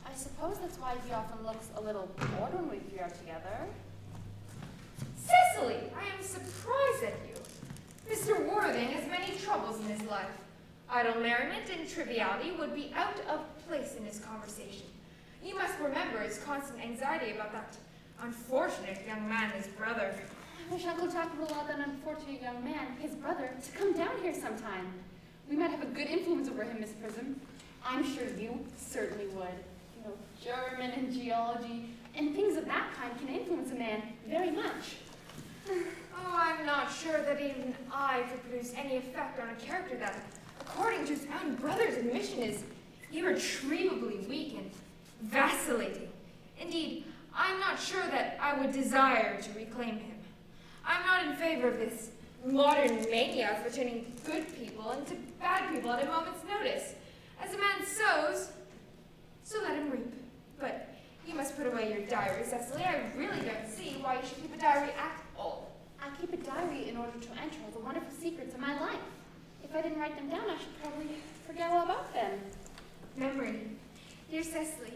I suppose that's why he often looks a little bored when we three are together. Cecily, I am surprised at you. Mr. Worthing has many troubles in his life. Idle merriment and triviality would be out of place in his conversation. You must remember his constant anxiety about that unfortunate young man, his brother. I wish Uncle Jack would allow that unfortunate young man, his brother, to come down here sometime. We might have a good influence over him, Miss Prism. I'm sure you certainly would. You know, German and geology and things of that kind can influence a man very much. Oh, I'm not sure that even I could produce any effect on a character that, according to his own brother's admission, is irretrievably weak and vacillating. Indeed, I'm not sure that I would desire to reclaim him. I'm not in favor of this modern mania for turning good people into bad people at a moment's notice. As a man sows, so let him reap. But you must put away your diary, Cecily. I really don't see why you should keep a diary at all. I keep a diary in order to enter the wonderful secrets of my life. If I didn't write them down, I should probably forget all about them. Memory, dear Cecily,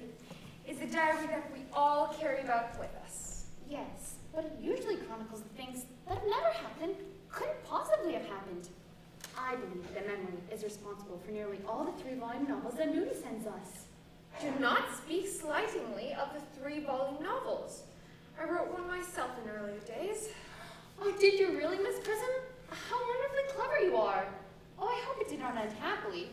is a diary that we all carry about with us. Yes, but it usually chronicles the things that have never happened, couldn't possibly have happened. I believe that memory is responsible for nearly all the 3-volume novels that Moody sends us. Do not speak slightingly of the 3-volume novels. I wrote one myself in earlier days. Oh, did you really, Miss Prism? How wonderfully clever you are. Oh, I hope it did not end happily.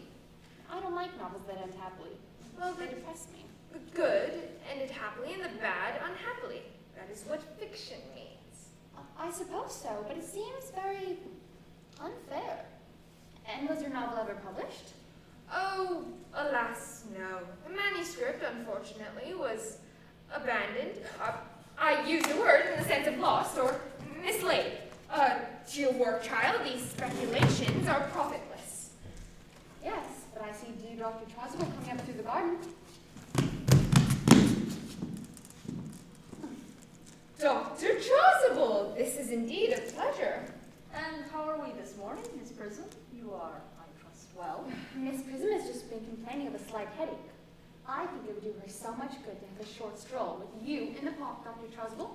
I don't like novels that end happily. Well, They depress me. the good ended happily and the bad unhappily. That is what fiction means. I suppose so, but it seems very unfair. And was your novel ever published? Oh, alas, no. The manuscript, unfortunately, was abandoned. I use the word in the sense of lost or mislaid. To your work, child, these speculations are profitless. Yes, but I see dear Dr. Troswell coming up through the garden. Dr. Chasuble, this is indeed a pleasure. And how are we this morning, Miss Prism? You are, I trust, well. Miss Prism has just been complaining of a slight headache. I think it would do her so much good to have a short stroll with you in the park, Dr. Troswell.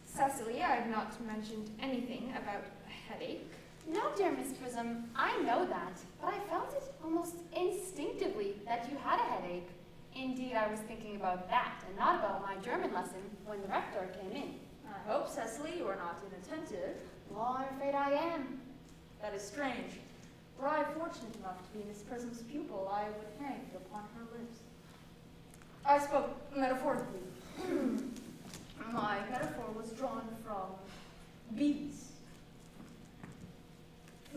Cecily, I have not mentioned anything about a headache. No, dear Miss Prism, I know that, but I felt it almost instinctively that you had a headache. Indeed, I was thinking about that and not about my German lesson when the rector came in. I hope, Cecily, you are not inattentive. Well, I'm afraid I am. That is strange. Were I fortunate enough to be Miss Prism's pupil, I would hang upon her lips. I spoke metaphorically. My metaphor was drawn from bees.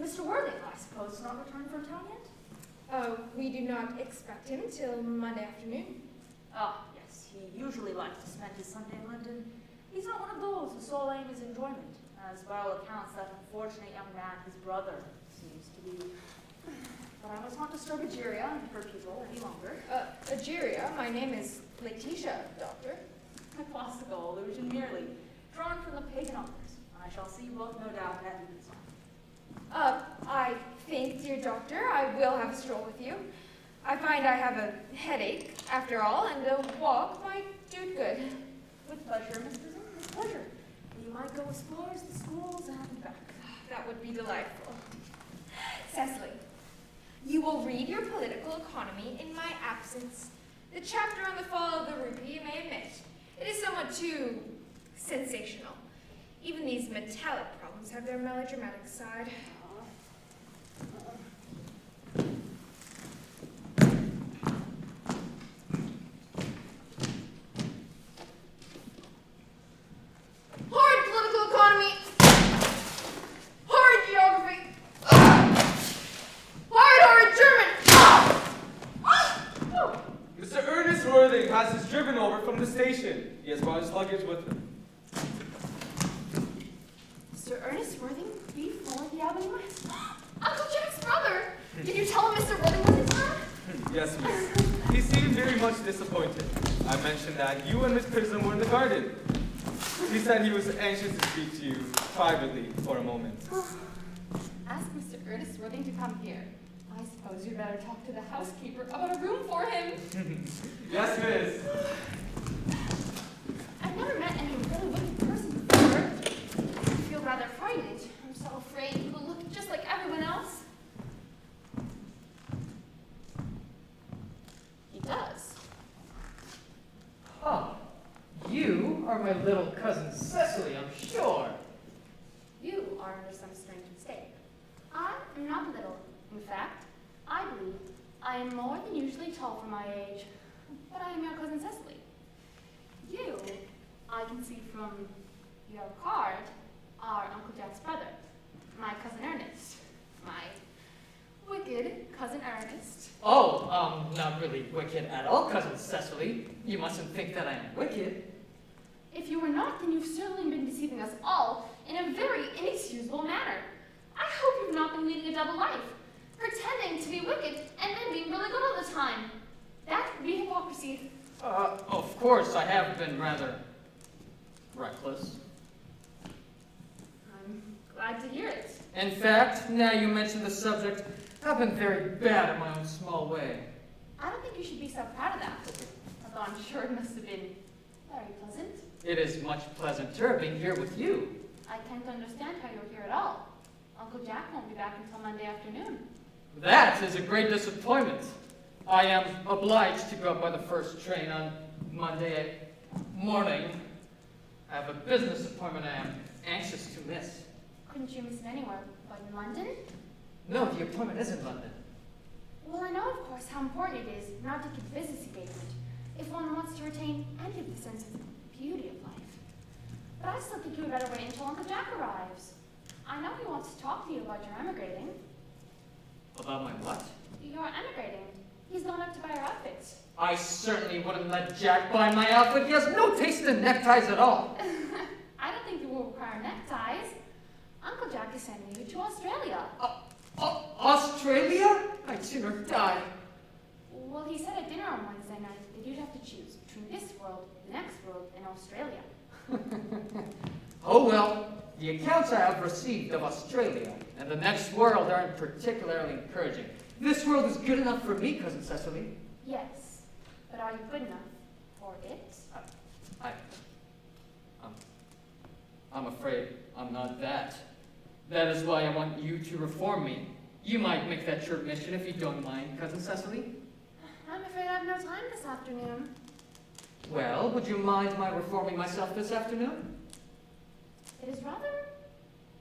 Mr. Worthing, I suppose, has not returned from town yet? Oh, we do not expect him till Monday afternoon. Ah, yes, he usually likes to spend his Sunday in London. He's not one of those whose sole aim is enjoyment, as by all accounts that unfortunate young man, his brother, seems to be. But I must not disturb Egeria and her people any longer. Egeria, my name is Laetitia, Doctor. A classical illusion merely, drawn from the pagan authors. I shall see you both, no doubt, at Evensong. I think, dear Doctor, I will have a stroll with you. I find I have a headache, after all, and a walk might do good. With pleasure, Miss Prism, with pleasure. We might go as far as the schools and back. That would be delightful. Cecily, you will read your political economy in my absence. The chapter on the fall of the rupee, you may admit, it is somewhat too sensational. Even these metallic problems have their melodramatic side. Horrid political economy! Horrid geography! Horrid German! Mr. Ernest Worthing has just driven over from the station. He has brought his luggage with him. Mr. Ernest Worthing before the Albany West. Uncle Jack's brother! Did you tell him Mr. Worthing was in town? Yes, miss. He seemed very much disappointed. I mentioned that you and Miss Prism were in the garden. He said he was anxious to speak to you privately for a moment. Ask Mr. Ernest Worthing to come here. I suppose you'd better talk to the housekeeper about a room for him. Yes, miss. I've never met any really wicked person before. I feel rather frightened. I'm so afraid he will look just like everyone else. He does. Huh. You are my little cousin Cecily, I'm sure. You are under some strange mistake. I am not little. In fact, I believe I am more than usually tall for my age. But I am your cousin Cecily. You, I can see from your card, are Uncle Jack's brother, my cousin Ernest. My wicked cousin Ernest. Oh, not really wicked at all, cousin Cecily. You mustn't think that I am wicked. If you were not, then you've certainly been deceiving us all in a very inexcusable manner. I hope you've not been leading a double life, pretending to be wicked and then being really good all the time. That would be hypocrisy. Of course, I have been rather reckless. I'm glad to hear it. In fact, now you mention the subject, I've been very bad in my own small way. I don't think you should be so proud of that, although I'm sure it must have been very pleasant. It is much pleasanter being here with you. I can't understand how you're here at all. Uncle Jack won't be back until Monday afternoon. That is a great disappointment. I am obliged to go up by the first train on Monday morning. I have a business appointment I am anxious to miss. Couldn't you miss it anywhere but in London? No, the appointment is in London. Well, I know, of course, how important it is not to keep business engagement if one wants to retain any of the sense of the beauty of life. But I still think you would better wait until Uncle Jack arrives. I know he wants to talk to you about your emigrating. About my what? You're emigrating. He's going up to buy your outfits. I certainly wouldn't let Jack buy my outfit. He has no taste in neckties at all. I don't think you will require neckties. Uncle Jack is sending you to Australia. Australia? I'd sooner die. Well, he said at dinner on Wednesday night that you'd have to choose between this world, the next world, and Australia. Oh well, the accounts I have received of Australia and the next world aren't particularly encouraging. This world is good enough for me, cousin Cecily. Yes, but are you good enough for it? I'm afraid I'm not that. That is why I want you to reform me. You might make that your mission if you don't mind, cousin Cecily. I'm afraid I have no time this afternoon. Well, would you mind my reforming myself this afternoon? It is rather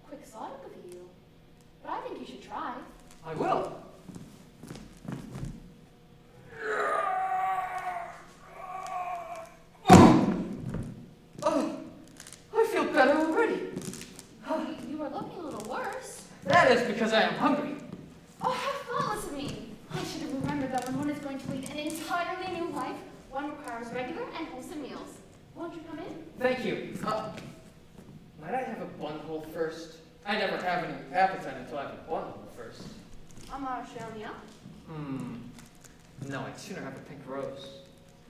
quixotic of you, but I think you should try. I will. Oh, I feel better already. You are looking a little worse. That is because I am hungry. Oh, how thoughtless of me! I should have remembered that when one is going to lead an entirely new life, one requires regular and wholesome meals. Won't you come in? Thank you. Might I have a bunhole first? I never have any appetite until I have a bunhole first. Australia? No, I'd sooner have a pink rose.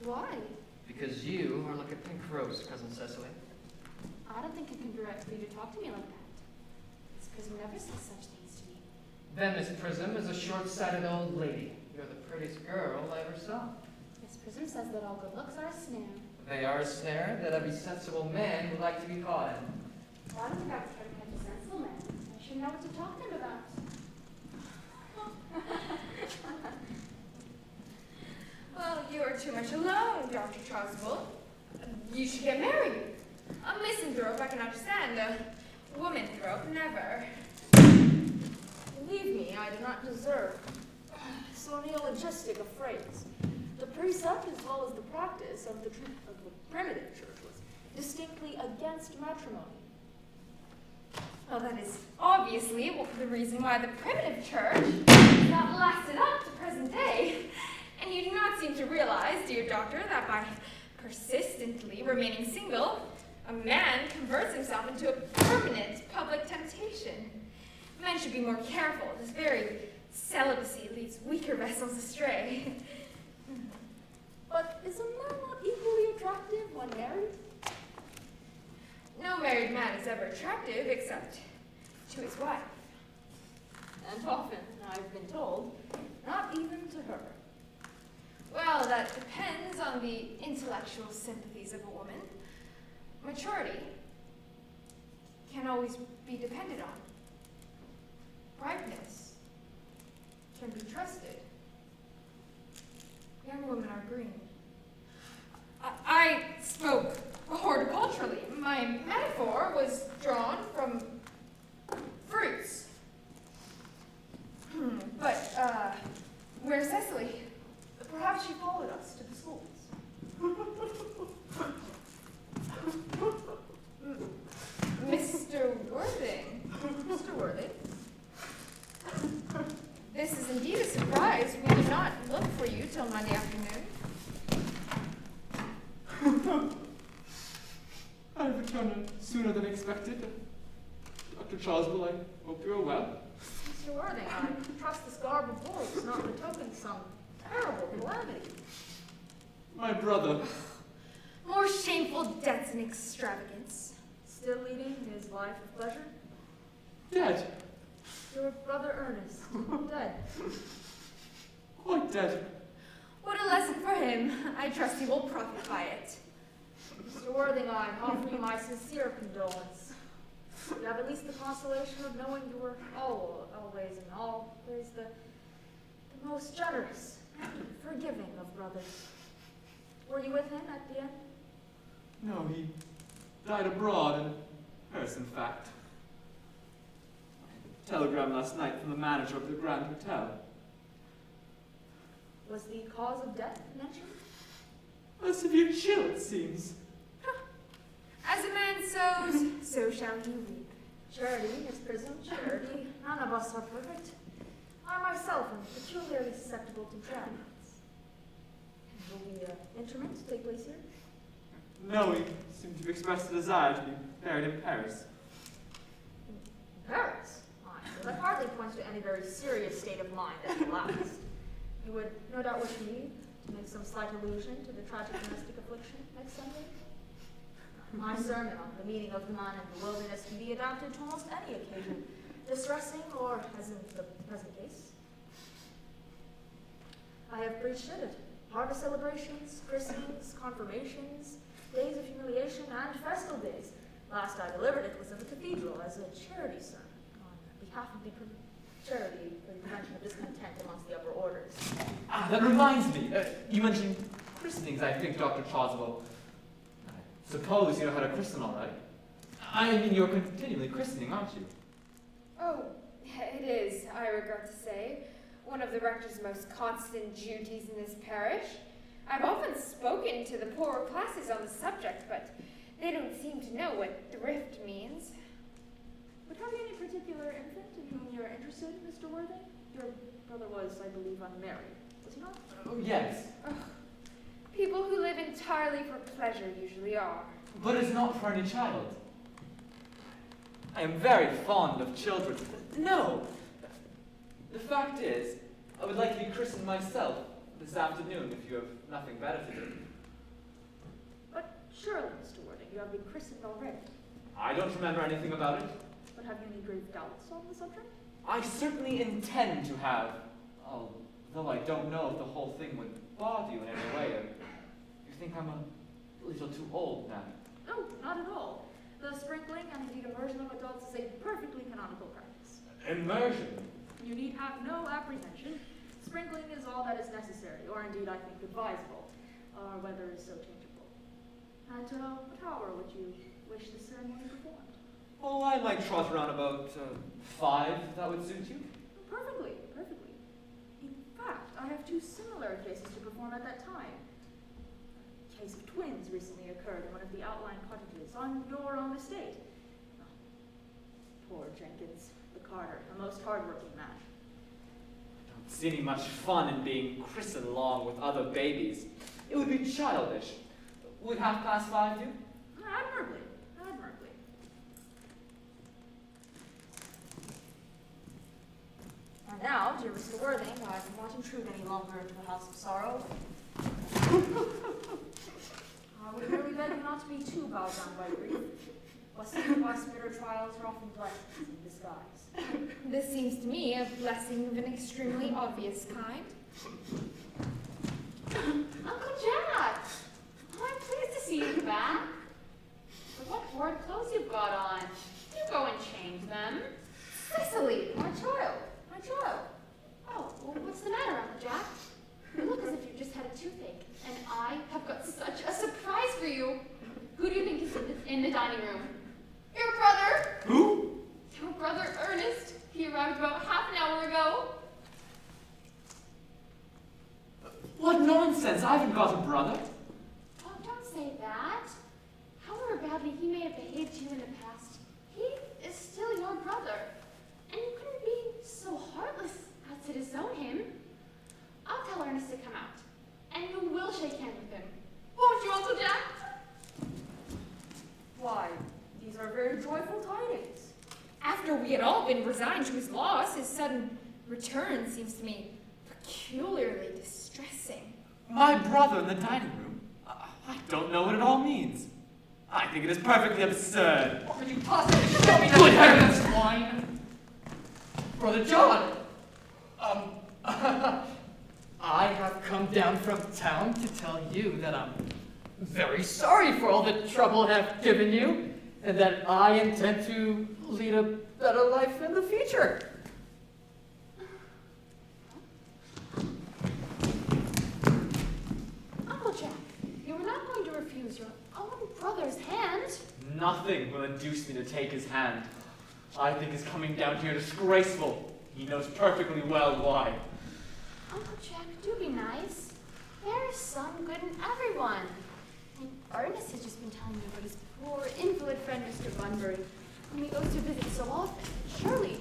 Why? Because you are like a pink rose, cousin Cecily. I don't think you can direct me to talk to me like that. Miss Prism never says such things to me. Then Miss Prism is a short-sighted old lady. You're the prettiest girl I ever saw. Miss Prism says that all good looks are a snare. They are a snare that every sensible man would like to be caught in. Well, I don't think I was trying to catch a sensible man. I should know what to talk to him about. Well, you are too much much alone, Dr. Chasuble. You should get married. A misanthrope I can understand, a womanthrope never. Believe me, I do not deserve so neologistic a phrase. The precept as well as the practice of the primitive church was distinctly against matrimony. Well, that is obviously the reason why the primitive church has not lasted up to present day. And you do not seem to realize, dear doctor, that by persistently remaining single, a man converts himself into a permanent public temptation. Men should be more careful. This very celibacy leads weaker vessels astray. But is a man not equally attractive when married? No married man is ever attractive except to his wife. And often, I've been told, not even to her. Well, that depends on the intellectual sympathies of a woman. Maturity can always be depended on. Ripeness can be trusted. Young women are green. I spoke horticulturally. My metaphor was drawn from fruits. But, where's Cecily? Perhaps she followed us to the schools. Mr. Worthing. Mr. Worthing? This is indeed a surprise. We did not look for you till Monday afternoon. I've returned sooner than expected. Dr. Chasuble, I hope you are well. Mr. Worthing, I trust this garb of wool is not betoken some terrible calamity. My brother. More shameful debts and extravagance. Still leading his life of pleasure? Dead. Your brother Ernest, dead. Quite dead. What a lesson for him. I trust he will profit by it. Mr. Worthing, I offer you my sincere condolence. You have at least the consolation of knowing you were always and always the most generous and forgiving of brothers. Were you with him at the end? No, he died abroad in Earnest, in fact. I had a telegram last night from the manager of the Grand Hotel. Was the cause of death mentioned? A severe chill, it seems. As a man sows, so shall he reap. Charity, Miss Prism, charity. None of us are perfect. I myself am peculiarly susceptible to tragedies. Will the interment take place here? No, he seemed to have expressed a desire to be buried in Paris. In Paris? Well, that hardly points to any very serious state of mind at the last. You would no doubt wish me to make some slight allusion to the tragic domestic affliction next Sunday. My sermon on the meaning of the man in the wilderness can be adapted to almost any occasion, distressing or, as in the present case. I have preached it at harvest celebrations, christenings, confirmations, days of humiliation, and festal days. Last I delivered it was in the cathedral as a charity sermon on behalf of the charity for the prevention of discontent amongst the upper orders. Ah, that reminds me. You mentioned christenings, I think, Dr. Chasuble. I suppose you know how to christen all right. I mean, you're continually christening, aren't you? Oh, it is, I regret to say, one of the rector's most constant duties in this parish. I've often spoken to the poorer classes on the subject, but they don't seem to know what thrift means. But have you any particular infant in whom you're interested, Mr. Worthing? Your brother was, I believe, unmarried, was he not? Oh, yes. People who live entirely for pleasure usually are. But it's not for any child. I am very fond of children. No! The fact is, I would like to be christened myself this afternoon if you have nothing better to do. But surely, Mr. Worthing, you have been christened already. I don't remember anything about it. But have you any grave doubts on the subject? I certainly intend to have, although I don't know if the whole thing would bother you in any way. You think I'm a little too old now? No, not at all. The sprinkling and indeed immersion of adults is a perfectly canonical practice. Immersion? You need have no apprehension. Sprinkling is all that is necessary, or indeed I think advisable. our weather is so changeable. At what hour would you wish the ceremony performed? Oh, I might trot around about 5, if that would suit you. Perfectly, perfectly. In fact, I have 2 similar cases to perform at that time. A case of twins recently occurred in one of the outlying cottages on your own estate. Oh, poor Jenkins, the carter, a most hard-working man. Don't see any much fun in being christened along with other babies. It would be childish. Would 5:30 do? Admirably, admirably. And now, dear Mr. Worthing, I will not intrude any longer into the house of sorrow. I would really beg you not to be too bowed down by grief. Blessings of bitter trials are often blessings in disguise. This seems to me a blessing of an extremely obvious kind. Uncle Jack! Oh, I'm pleased to see you back. But what horrid clothes you've got on. You go and change them. Cecily, my child, my child. Oh, well, what's the matter, Uncle Jack? You look as if you just had a toothache, and I have got such a surprise for you. Who do you think is in the dining room? Your brother! Who? Your brother, Ernest. He arrived about half an hour ago. What nonsense! I haven't got a brother. Oh, don't say that. However badly he may have behaved to you in the past, he is still your brother. And you couldn't be so heartless as to disown him. I'll tell Ernest to come out, and you will shake hands with him. Won't you, Uncle Jack? Why, these are very joyful tidings. After we had all been resigned to his loss, his sudden return seems to me peculiarly distressing. My brother in the dining room? I don't know what it all means. I think it is perfectly absurd. Could you possibly show me that heavens wine? Brother John! I have come down from town to tell you that I'm very sorry for all the trouble I have given you, and that I intend to lead a better life in the future. Uncle Jack, you were not going to refuse your own brother's hand. Nothing will induce me to take his hand. I think his coming down here disgraceful. He knows perfectly well why. Uncle Jack, do be nice. There is some good in everyone. And Ernest has just been telling me about his poor invalid friend, Mr. Bunbury, whom he goes to visit so often. Surely,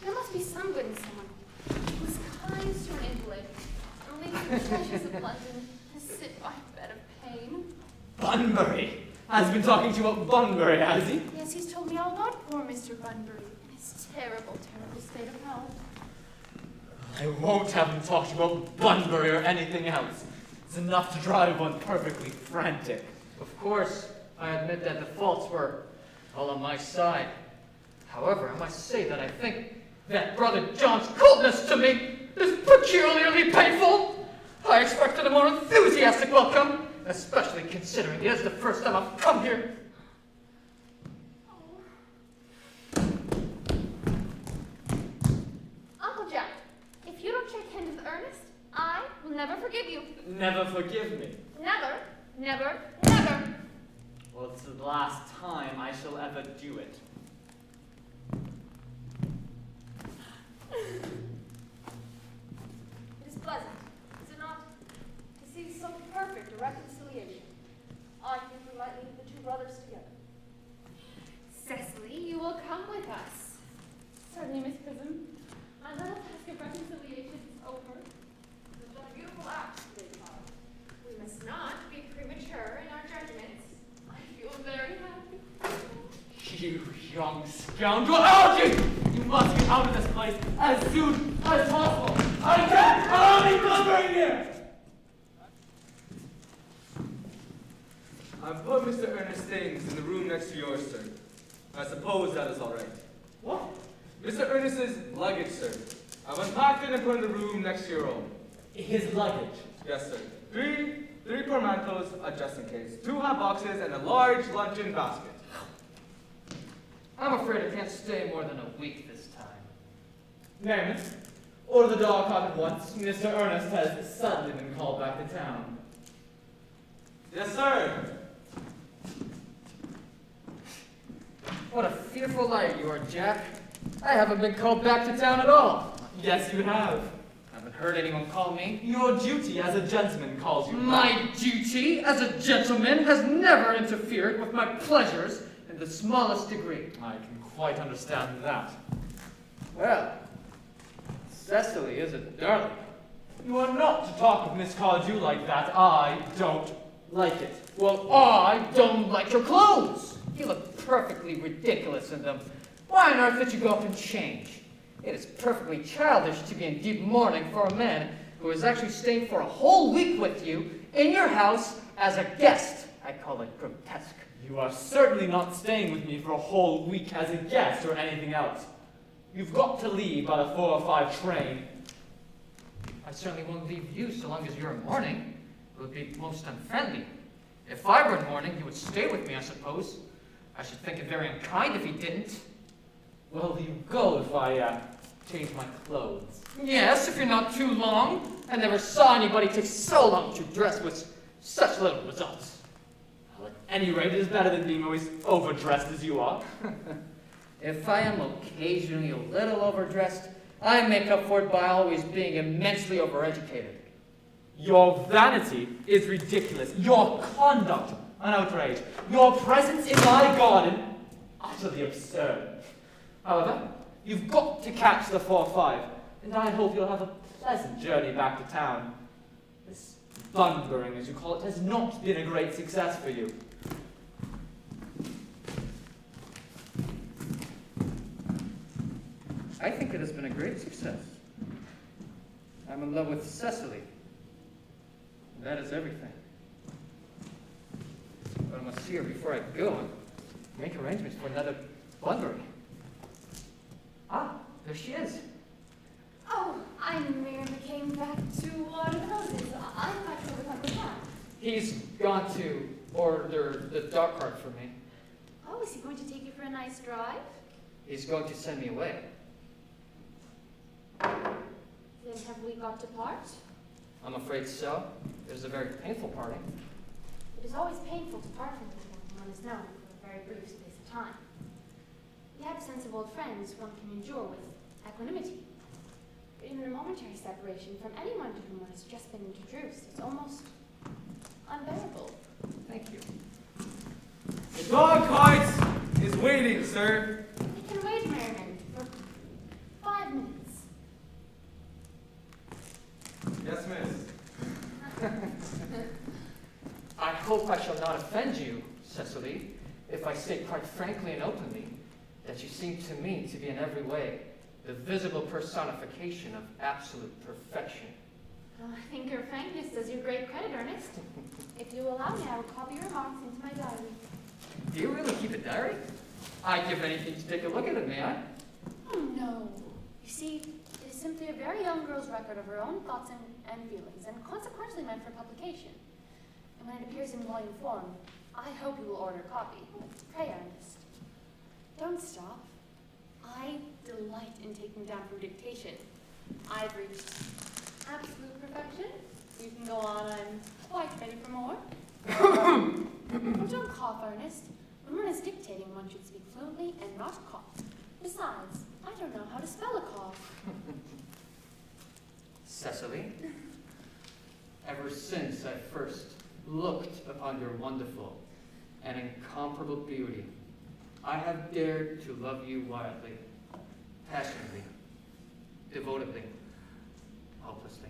there must be some good in someone who is kind to an invalid and leaves the pleasures of London to sit by a bed of pain. Bunbury! Has been talking to you about Bunbury, has he? Yes, he's told me all about poor Mr. Bunbury and his terrible, terrible state of health. I won't have him talk to you about Bunbury or anything else. It's enough to drive one perfectly frantic. Of course, I admit that the faults were all on my side. However, I must say that I think that Brother John's coldness to me is peculiarly painful. I expected a more enthusiastic welcome, especially considering it is the first time I've come here. Uncle Jack, if you don't shake hands with Ernest, I will never forgive you. Never forgive me. Never, never, never. Well, it's the last time I shall ever do it. It is pleasant, is it not, to see so perfect a reconciliation. I think we might leave the 2 brothers together. Cecily, you will come with us. Certainly, Miss Prism. My little task of reconciliation is over. It's been a beautiful act today, child. We must not be premature in our judgments. I feel very happy. You young scoundrel! Algy! You must get out of this place as soon as possible! I can't allow me Bunbury here! I've put Mr. Ernest's things in the room next to yours, sir. I suppose that is all right. What? Mr. Ernest's luggage, sir. I've unpacked it and put it in the room next to your own. His luggage. Yes, sir. Three portmanteaus, just in case. 2 hot boxes and a large luncheon basket. I'm afraid I can't stay more than a week this time. Merriman, order the dog caught at once. Mr. Ernest has suddenly been called back to town. Yes, sir. What a fearful liar you are, Jack. I haven't been called back to town at all. Yes, you have. I haven't heard anyone call me. Your duty as a gentleman calls you. My duty as a gentleman has never interfered with my pleasures in the smallest degree. I can quite understand that. Well, Cecily is a darling. You are not to talk of Miss Cardew like that. I don't like it. Well, I don't like your clothes. You look perfectly ridiculous in them. Why on earth did you go up and change? It is perfectly childish to be in deep mourning for a man who is actually staying for a whole week with you in your house as a guest. I call it grotesque. You are certainly not staying with me for a whole week as a guest or anything else. You've got to leave by the 4:05 train. I certainly won't leave you so long as you're in mourning. It would be most unfriendly. If I were in mourning, you would stay with me, I suppose. I should think it very unkind if you didn't. Well, you go if I change my clothes. Yes, if you're not too long. I never saw anybody take so long to dress with such little results. Well, at any rate, it is better than being always overdressed as you are. If I am occasionally a little overdressed, I make up for it by always being immensely overeducated. Your vanity is ridiculous. Your conduct, an outrage. Your presence in my garden, utterly absurd. However, you've got to catch the 4:05, and I hope you'll have a pleasant journey back to town. This bunburying, as you call it, has not been a great success for you. I think it has been a great success. I'm in love with Cecily. That is everything. But I must see her before I go and make arrangements for another bunbury. Ah, there she is. Oh, I merely came back to water the roses. I thought you were with Uncle Jack. He's gone to order the dog cart for me. Oh, is he going to take you for a nice drive? He's going to send me away. Then have we got to part? I'm afraid so. It is a very painful parting. It is always painful to part from people one is known for a very brief space of time. The absence of old friends one can endure with equanimity. But even a momentary separation from anyone to whom one has just been introduced is almost unbearable. Thank you. The dog cart is waiting, sir. It can wait, Merriman, for 5 minutes. Yes, miss. I hope I shall not offend you, Cecily, if I state quite frankly and openly that you seem to me to be in every way the visible personification of absolute perfection. Oh, I think your frankness does you great credit, Ernest. If you allow me, I will copy your remarks into my diary. Do you really keep a diary? I'd give anything to take a look at it, may I? Oh, no. You see, it is simply a very young girl's record of her own thoughts and feelings, and consequently meant for publication. And when it appears in volume form, I hope you will order a copy. Pray, Ernest. Don't stop. I delight in taking down from dictation. I've reached absolute perfection. You can go on. I'm quite ready for more. Oh, don't cough, Ernest. When one is dictating, one should speak fluently and not cough. Besides, I don't know how to spell a cough. Cecily, ever since I first looked upon your wonderful and incomparable beauty, I have dared to love you wildly, passionately, devotedly, hopelessly.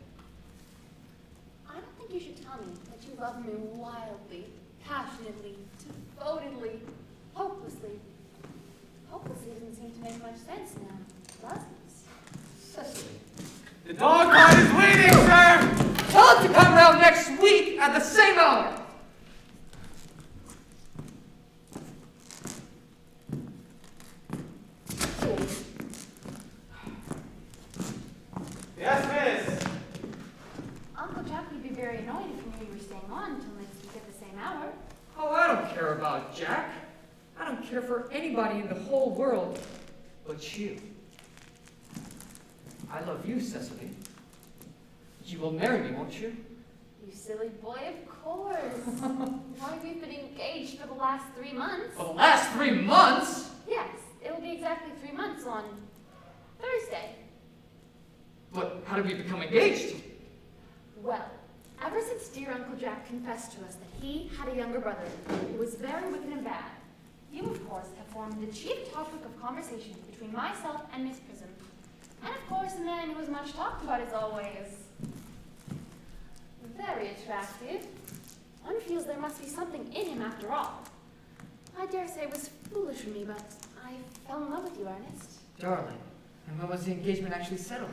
I don't think you should tell me that you love me wildly, passionately, devotedly, hopelessly. Hopelessly doesn't seem to make much sense now, does it? Cecily. The dog cart is waiting, sir! Tell him to come round next week at the same hour! Yes, miss. Uncle Jack would be very annoyed if he knew you were staying on until next week at the same hour. Oh, I don't care about Jack. I don't care for anybody in the whole world but you. I love you, Cecily. You will marry me, won't you? You silly boy, of course. Why, we've been engaged for the last 3 months. For the last 3 months? Yes, it'll be exactly 3 months on Thursday. But how did we become engaged? Well, ever since dear Uncle Jack confessed to us that he had a younger brother who was very wicked and bad, you, of course, have formed the chief topic of conversation between myself and Miss Prism. And, of course, the man who was much talked about is always very attractive. One feels there must be something in him after all. I dare say it was foolish of me, but I fell in love with you, Ernest. Darling, and when was the engagement actually settled?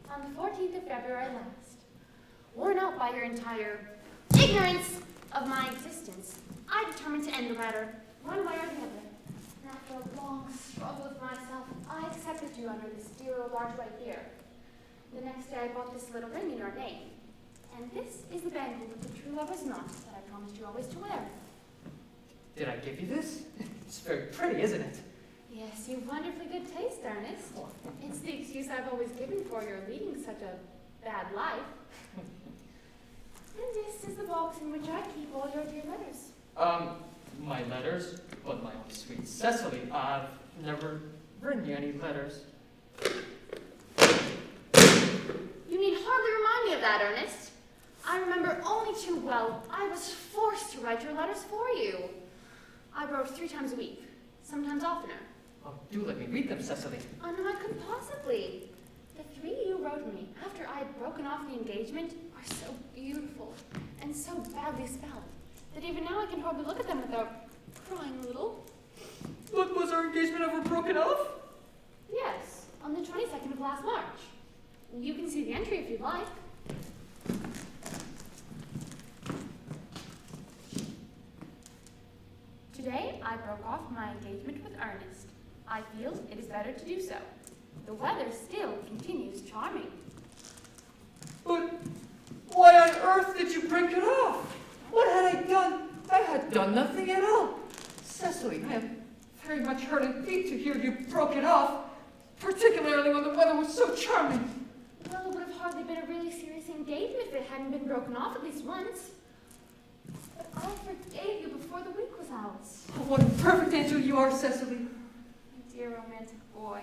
On the 14th of February last. Worn out by your entire ignorance of my existence, I determined to end the matter one way or the other. And after a long struggle with myself, I accepted you under this dear old archway here. The next day I bought this little ring in your name. And this is the bangle with the true lover's knot that I promised you always to wear. Did I give you this? It's very pretty, isn't it? Yes, you've wonderfully good taste, Ernest. It's the excuse I've always given for your leading such a bad life. And this is the box in which I keep all your dear letters. My letters? But my own sweet Cecily, I've never written you any letters. You need hardly remind me of that, Ernest. I remember only too well I was forced to write your letters for you. I wrote 3 times a week, sometimes oftener. Oh, do let me read them, Cecily. Oh, no, I couldn't possibly. The 3 you wrote me after I had broken off the engagement are so beautiful and so badly spelled that even now I can hardly look at them without crying a little. But was our engagement ever broken off? Yes, on the 22nd of last March. You can see the entry if you'd like. Today, I broke off my engagement with Ernest. I feel it is better to do so. The weather still continues charming. But why on earth did you break it off? What had I done? I had done nothing at all. Cecily, I am very much hurt and piqued to hear you broke it off, particularly when the weather was so charming. Well, it would have hardly been a really serious engagement if it hadn't been broken off at least once. But I forgave you before the week was out. Oh, what a perfect angel you are, Cecily. My dear romantic boy.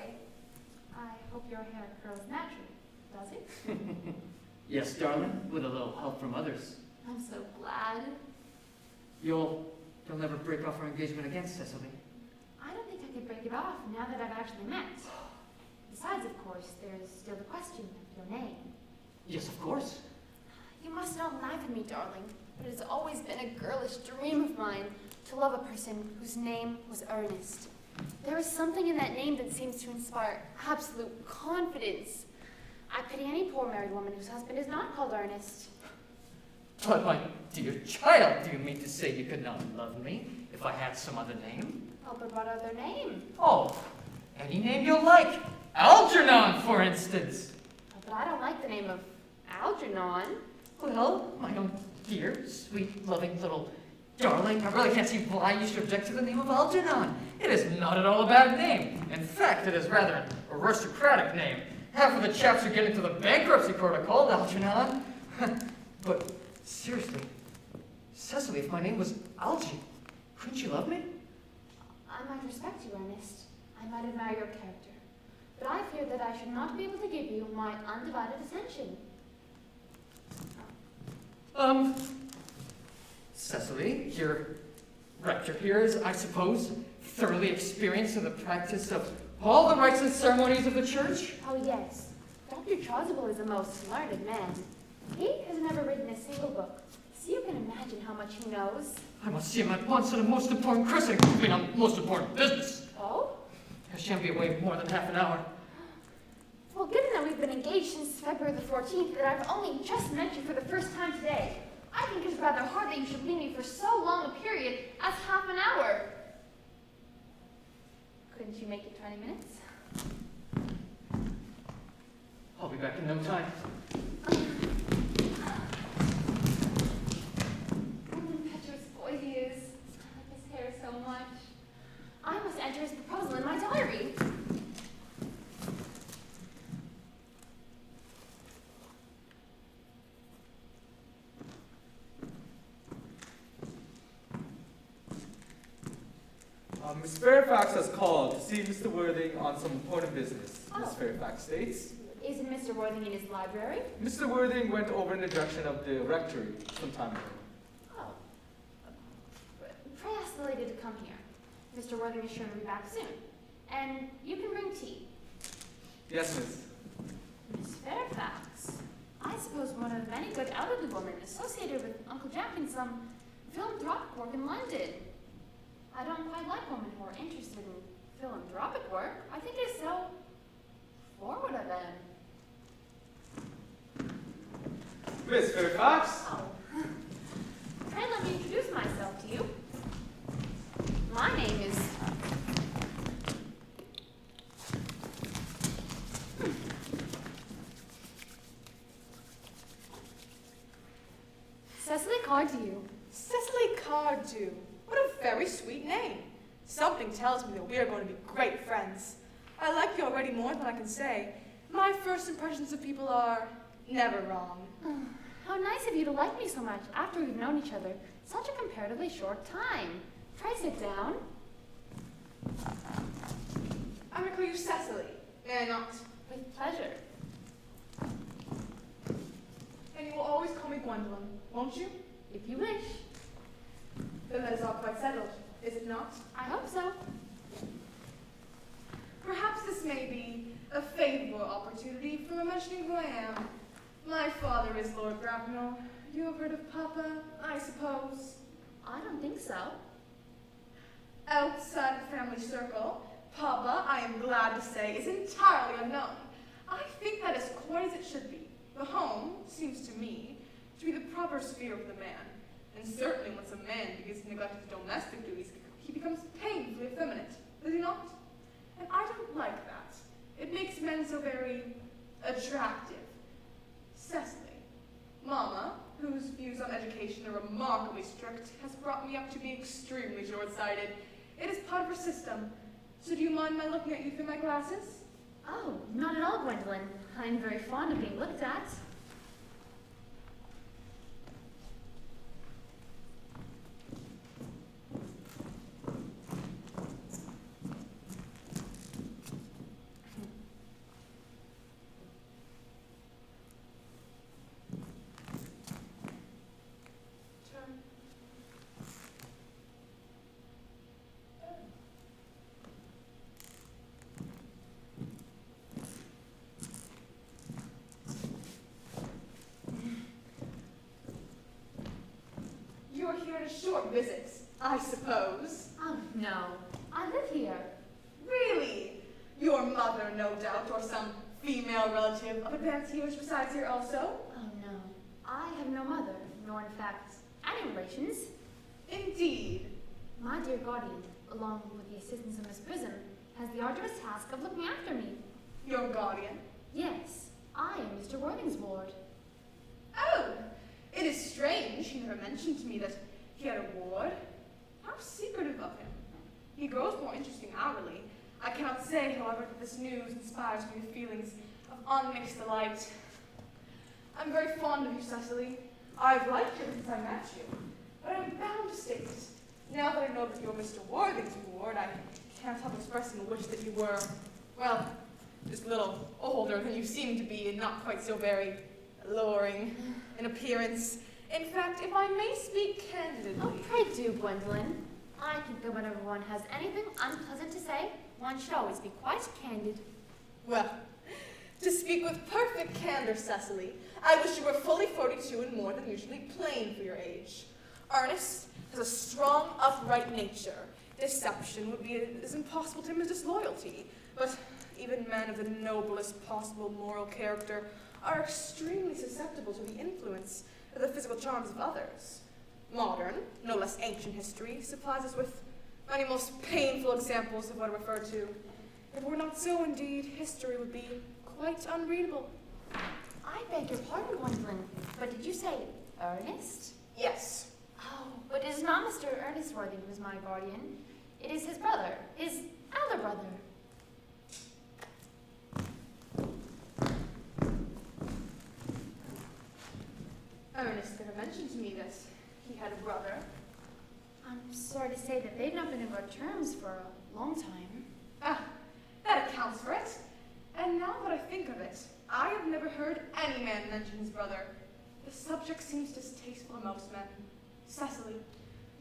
I hope your hair curls naturally, does it? Yes, darling, with a little help from others. I'm so glad. You'll never break off our engagement again, Cecily. I don't think I could break it off now that I've actually met. Besides, of course, there's still the question of your name. Yes, of course. You must not laugh at me, darling, but it has always been a girlish dream of mine to love a person whose name was Earnest. There is something in that name that seems to inspire absolute confidence. I pity any poor married woman whose husband is not called Earnest. But my dear child, do you mean to say you could not love me if I had some other name? Oh, but what other name? Oh, any name you like. Algernon, for instance. Oh, but I don't like the name of Algernon. Well, my own dear, sweet, loving little darling, I really can't see why you should object to the name of Algernon. It is not at all a bad name. In fact, it is rather an aristocratic name. Half of the chaps who get into the bankruptcy court are called Algernon. But seriously, Cecily, if my name was Algie, couldn't you love me? I might respect you, Ernest. I might admire your character. But I fear that I should not be able to give you my undivided attention. Cecily, your rector here is, I suppose, thoroughly experienced in the practice of all the rites and ceremonies of the church? Oh, yes. Dr. Chasuble is a most learned man. He has never written a single book, so you can imagine how much he knows. I must see him at once on a most important christening. I mean, on most important business. Oh? I shan't be away more than half an hour. Well, given that we've been engaged since February the 14th, that I've only just met you for the first time today, I think it's rather hard that you should leave me for so long a period as half an hour. Couldn't you make it 20 minutes? I'll be back in no time. What an impetuous boy he is. I like his hair so much. I must enter his proposal in my diary. Miss Fairfax has called to see Mr. Worthing on some important business. Miss Oh. Fairfax states. Isn't Mr. Worthing in his library? Mr. Worthing went over in the direction of the rectory some time ago. Oh. Pray ask the lady to come here. Mr. Worthing is sure to be back soon. And you can bring tea. Yes, miss. Miss Fairfax. I suppose one of many good elderly women associated with Uncle Jack in some philanthropic work in London. I don't quite like women who are interested in philanthropic work. I think it is so forward of them. Miss Fairfax? Oh. Pray let me introduce myself to you. My name is... Cecily Cardew. Cecily Cardew. What a very sweet name. Something tells me that we are going to be great friends. I like you already more than I can say. My first impressions of people are never wrong. How nice of you to like me so much after we've known each other such a comparatively short time. Try sit down. I'm going to call you Cecily. May I not? With pleasure. And you will always call me Gwendolyn, won't you? If you wish. Then that is all quite settled, is it not? I hope so. Perhaps this may be a favorable opportunity for mentioning who I am. My father is Lord Grapnell. You have heard of Papa, I suppose? I don't think so. Outside the family circle, Papa, I am glad to say, is entirely unknown. I think that is quite as it should be. The home, seems to me, to be the proper sphere of the man. And certainly once a man begins to neglect his domestic duties, he becomes painfully effeminate, does he not? And I don't like that. It makes men so very attractive. Cecily, Mama, whose views on education are remarkably strict, has brought me up to be extremely short-sighted. It is part of her system. So do you mind my looking at you through my glasses? Oh, not at all, Gwendolyn. I'm very fond of being looked at. You are here on a short visit, I suppose. Oh, no. I live here. Really? Your mother, no doubt, or some female relative of advanced years resides here also? Oh, no. I have no mother, nor in fact, any relations. Indeed. My dear guardian, along with the assistance of Miss Prism, has the arduous task of looking after me. Your guardian? Yes, I am Mr. Worthing's ward. Oh, it is strange he never mentioned to me that he had a ward. How secretive of him. He grows more interesting hourly. I cannot say, however, that this news inspires me with feelings of unmixed delight. I'm very fond of you, Cecily. I've liked you since I met you. But I'm bound to state, now that I know that you're Mr. Worthing's ward, I can't help expressing a wish that you were, well, just a little older than you seem to be and not quite so very alluring in appearance. In fact, if I may speak candidly... Oh, pray do, Gwendolyn. I think that whenever one has anything unpleasant to say, one should always be quite candid. Well, to speak with perfect candor, Cecily, I wish you were fully 42 and more than usually plain for your age. Ernest has a strong, upright nature. Deception would be as impossible to him as disloyalty. But even men of the noblest possible moral character are extremely susceptible to the influence of the physical charms of others. Modern, no less ancient history supplies us with many most painful examples of what I refer to. If it were not so, indeed, history would be quite unreadable. I beg your pardon, Gwendolyn, but did you say Ernest? Yes. Oh, but it is not Mr. Ernest Worthing who is my guardian. It is his brother, his elder brother. Ernest never mentioned to me that he had a brother. I I'm sorry to say that they've not been in good terms for a long time. Ah, that accounts for it. And now that I think of it, I have never heard any man mention his brother. The subject seems distasteful to most men. Cecily,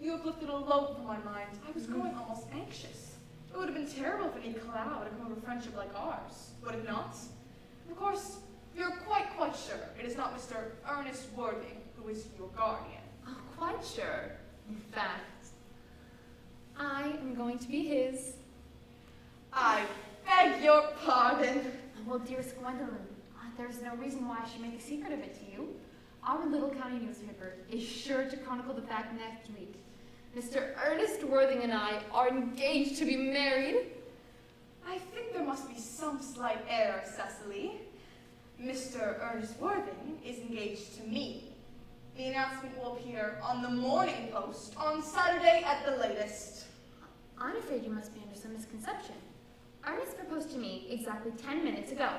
you have lifted a load from my mind. I was growing almost anxious. It would have been terrible if any cloud had come over friendship like ours, would it not? Of course, you're quite sure it is not Mr. Ernest Worthing who is your guardian. Oh, quite sure. In fact, I am going to be his. I beg your pardon. Well, dearest Gwendolyn, there's no reason why I should make a secret of it to you. Our little county newspaper is sure to chronicle the fact next week. Mr. Ernest Worthing and I are engaged to be married. I think there must be some slight error, Cecily. Mr. Ernest Worthing is engaged to me. The announcement will appear on the Morning Post on Saturday at the latest. I'm afraid you must be under some misconception. Ernest proposed to me exactly 10 minutes ago.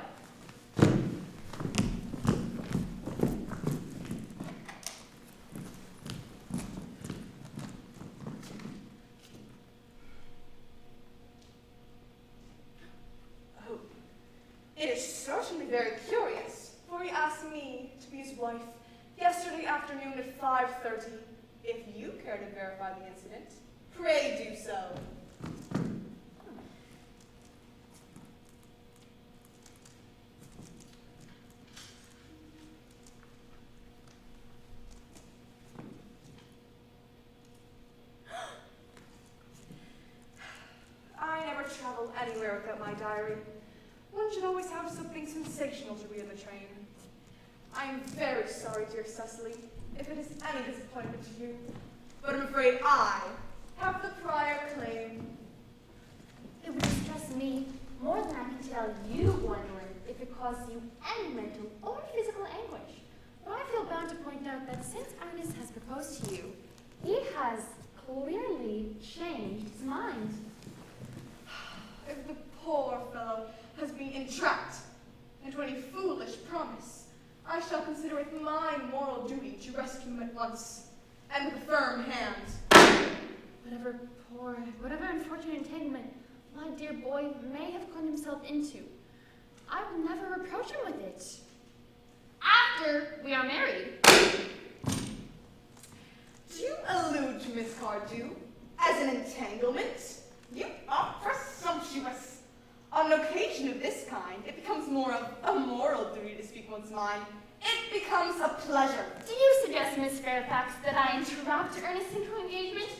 Oh, it is certainly very curious, for he asked me to be his wife yesterday afternoon at 5:30. If you care to verify the incident, pray do so. I never travel anywhere without my diary. One should always have something sensational to read in the train. I am very sorry, dear Cecily, if it is any disappointment to you, but I'm afraid I have the prior claim. It would distress me more than I can tell you, Gwendolyn, if it caused you any mental or physical anguish. But I feel bound to point out that since Ernest has proposed to you, he has clearly changed his mind. If the poor fellow has been entrapped into any foolish promise, I shall consider it my moral duty to rescue him at once, and with a firm hand. Whatever unfortunate entanglement my dear boy may have gotten himself into, I will never reproach him with it. After we are married. Do you allude to Miss Cardew as an entanglement? You are presumptuous. On an occasion of this kind, it becomes more of a moral duty to speak one's mind. It becomes a pleasure. Do you suggest, Miss Fairfax, that I interrupt Ernest into engagement?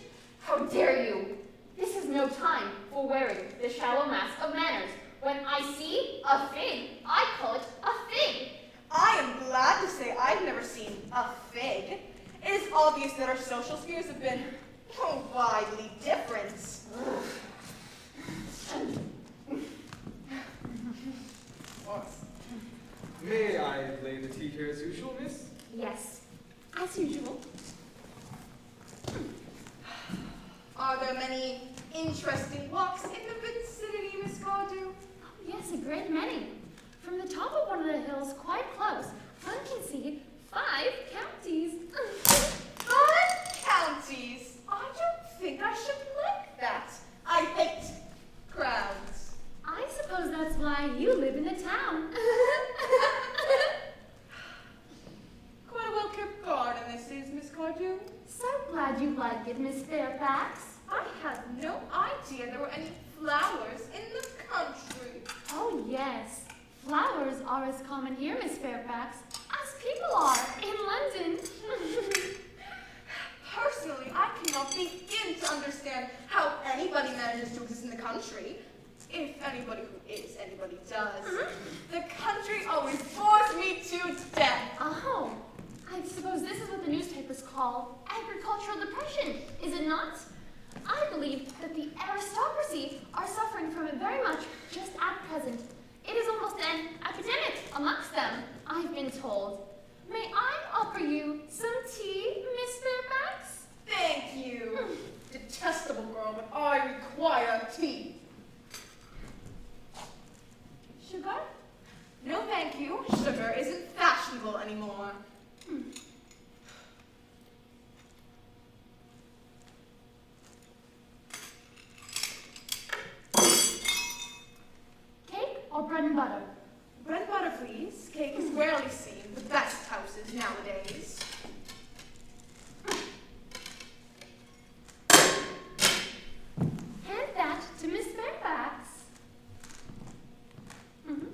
How dare you? This is no time for wearing the shallow mask of manners. When I see a fig, I call it a fig. I am glad to say I've never seen a fig. It is obvious that our social spheres have been widely different. May I lay the tea here as usual, miss? Yes, as usual. Are there many interesting walks in the vicinity, Miss Cardew? Yes, a great many. From the top of one of the hills, quite close, one can see 5 counties. 5 counties? I don't think I should like that. I hate crowds. I suppose that's why you live in the town. Quite a well-kept garden this is, Miss Cardew. So glad you like it, Miss Fairfax. I had no idea there were any flowers in the country. Oh, yes. Flowers are as common here, Miss Fairfax, as people are in London. Personally, I cannot begin to understand how anybody manages to exist in the country. If anybody who is anybody does. The country always bores me to death. Oh, I suppose this is what the newspapers call agricultural depression, is it not? I believe that the aristocracy are suffering from it very much just at present. It is almost an epidemic amongst them, I've been told. May I offer you some tea, Miss Fairfax? Thank you. Detestable girl, but I require tea. Sugar? No, thank you. Sugar isn't fashionable anymore. nowadays. Hand that to Miss Fairfax. Mhm.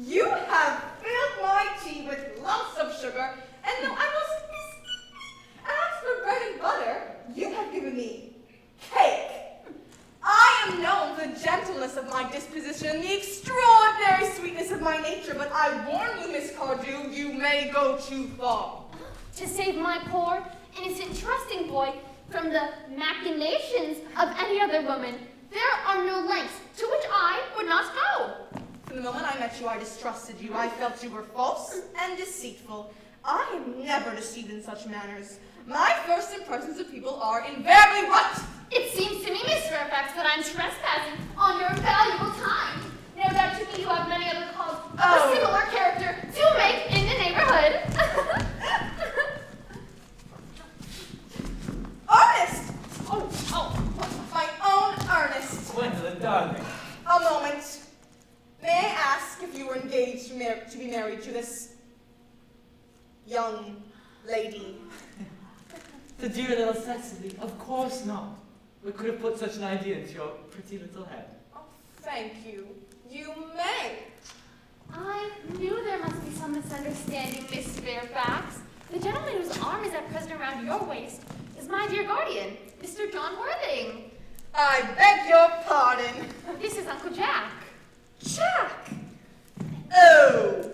You have filled my tea with lumps of sugar, and though I wasn't as for bread and butter, you have given me cake. I am known for the gentleness of my disposition and the extraordinary sweetness of my nature, but I warn you, Miss Cardew, you may go too far. To save my poor, innocent, trusting boy from the machinations of any other woman, there are no lengths to which I would not go. From the moment I met you, I distrusted you. I felt you were false and deceitful. I am never deceived in such manners. My first impressions of people are invariably right. It seems to me, Miss Fairfax, that I'm trespassing on your valuable time. No doubt to me you have many other calls of similar character to make in the neighborhood. Ernest! Oh, my own Ernest. Gwendolyn, darling. A moment. May I ask if you were engaged to be married to this young lady? The dear little Cecily, of course not. We could have put such an idea into your pretty little head. Oh, thank you. You may. I knew there must be some misunderstanding, Miss Fairfax. The gentleman whose arm is at present around your waist is my dear guardian, Mr. John Worthing. I beg your pardon. This is Uncle Jack. Jack! Oh!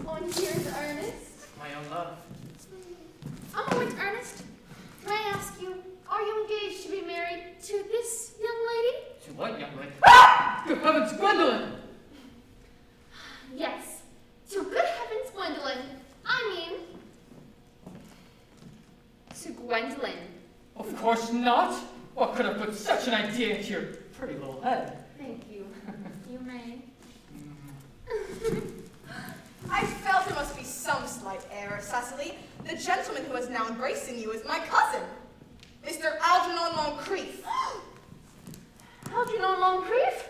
Oh, and here's Ernest. My own love. A moment, Ernest. May I ask you, are you engaged to be married to this young lady? To what, young lady? Ah! Good heavens, Gwendolyn! Yes. To good heavens, Gwendolyn. I mean, to Gwendolyn. Of course not. What could have put such an idea into your pretty little head? Thank you. You may. I felt there must be some slight error, Cecily. The gentleman who is now embracing you is my cousin, Mr. Algernon Moncrief. Algernon Moncrief?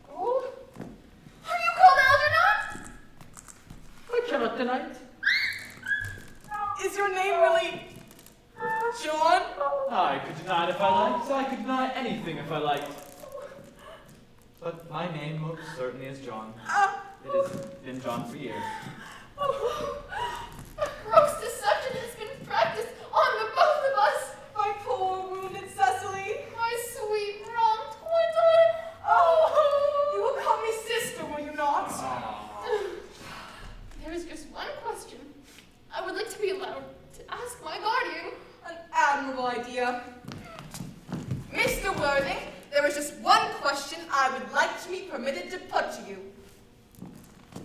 Oh, are you called Algernon? I cannot deny it. Is your name really John? I could deny it if I liked, so I could deny anything if I liked. But my name most certainly is John. It has been John for years. A gross deception has been practiced on the both of us. My poor wounded Cecily. My sweet wronged Gwendolyn. Oh, you will call me sister, will you not? There is just one question I would like to be allowed to ask my guardian. An admirable idea. Mr. Worthing, there is just one question I would like to be permitted to put to you.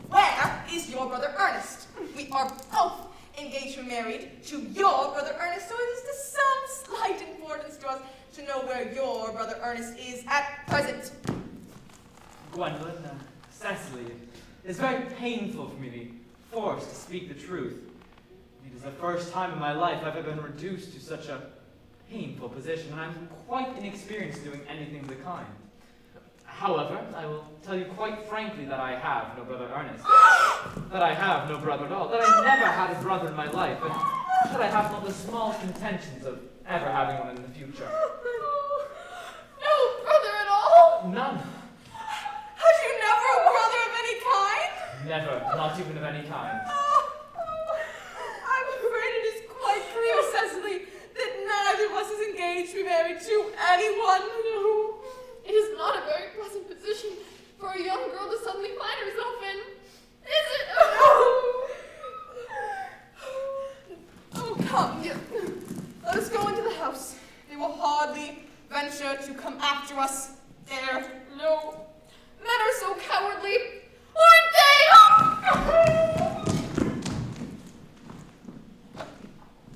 Where is your brother Ernest? We are both engaged and married to your brother Ernest, so it is to some slight importance to us to know where your brother Ernest is at present. Gwendolyn, Cecily, it's very painful for me to be forced to speak the truth. It is the first time in my life I've ever been reduced to such a painful position, and I'm quite inexperienced doing anything of the kind. However, I will tell you quite frankly that I have no brother Ernest, that I have no brother at all, that I never had a brother in my life, and that I have not the smallest intentions of ever having one in the future. No brother at all? None. Had you never a brother of any kind? Never, not even of any kind. I'm afraid it is quite clear, Cecily, that neither of us is engaged to be married to anyone. No. It is not a very pleasant position for a young girl to suddenly find herself in. Is it? Oh, come. Let us go into the house. They will hardly venture to come after us there. No. Men are so cowardly, aren't they?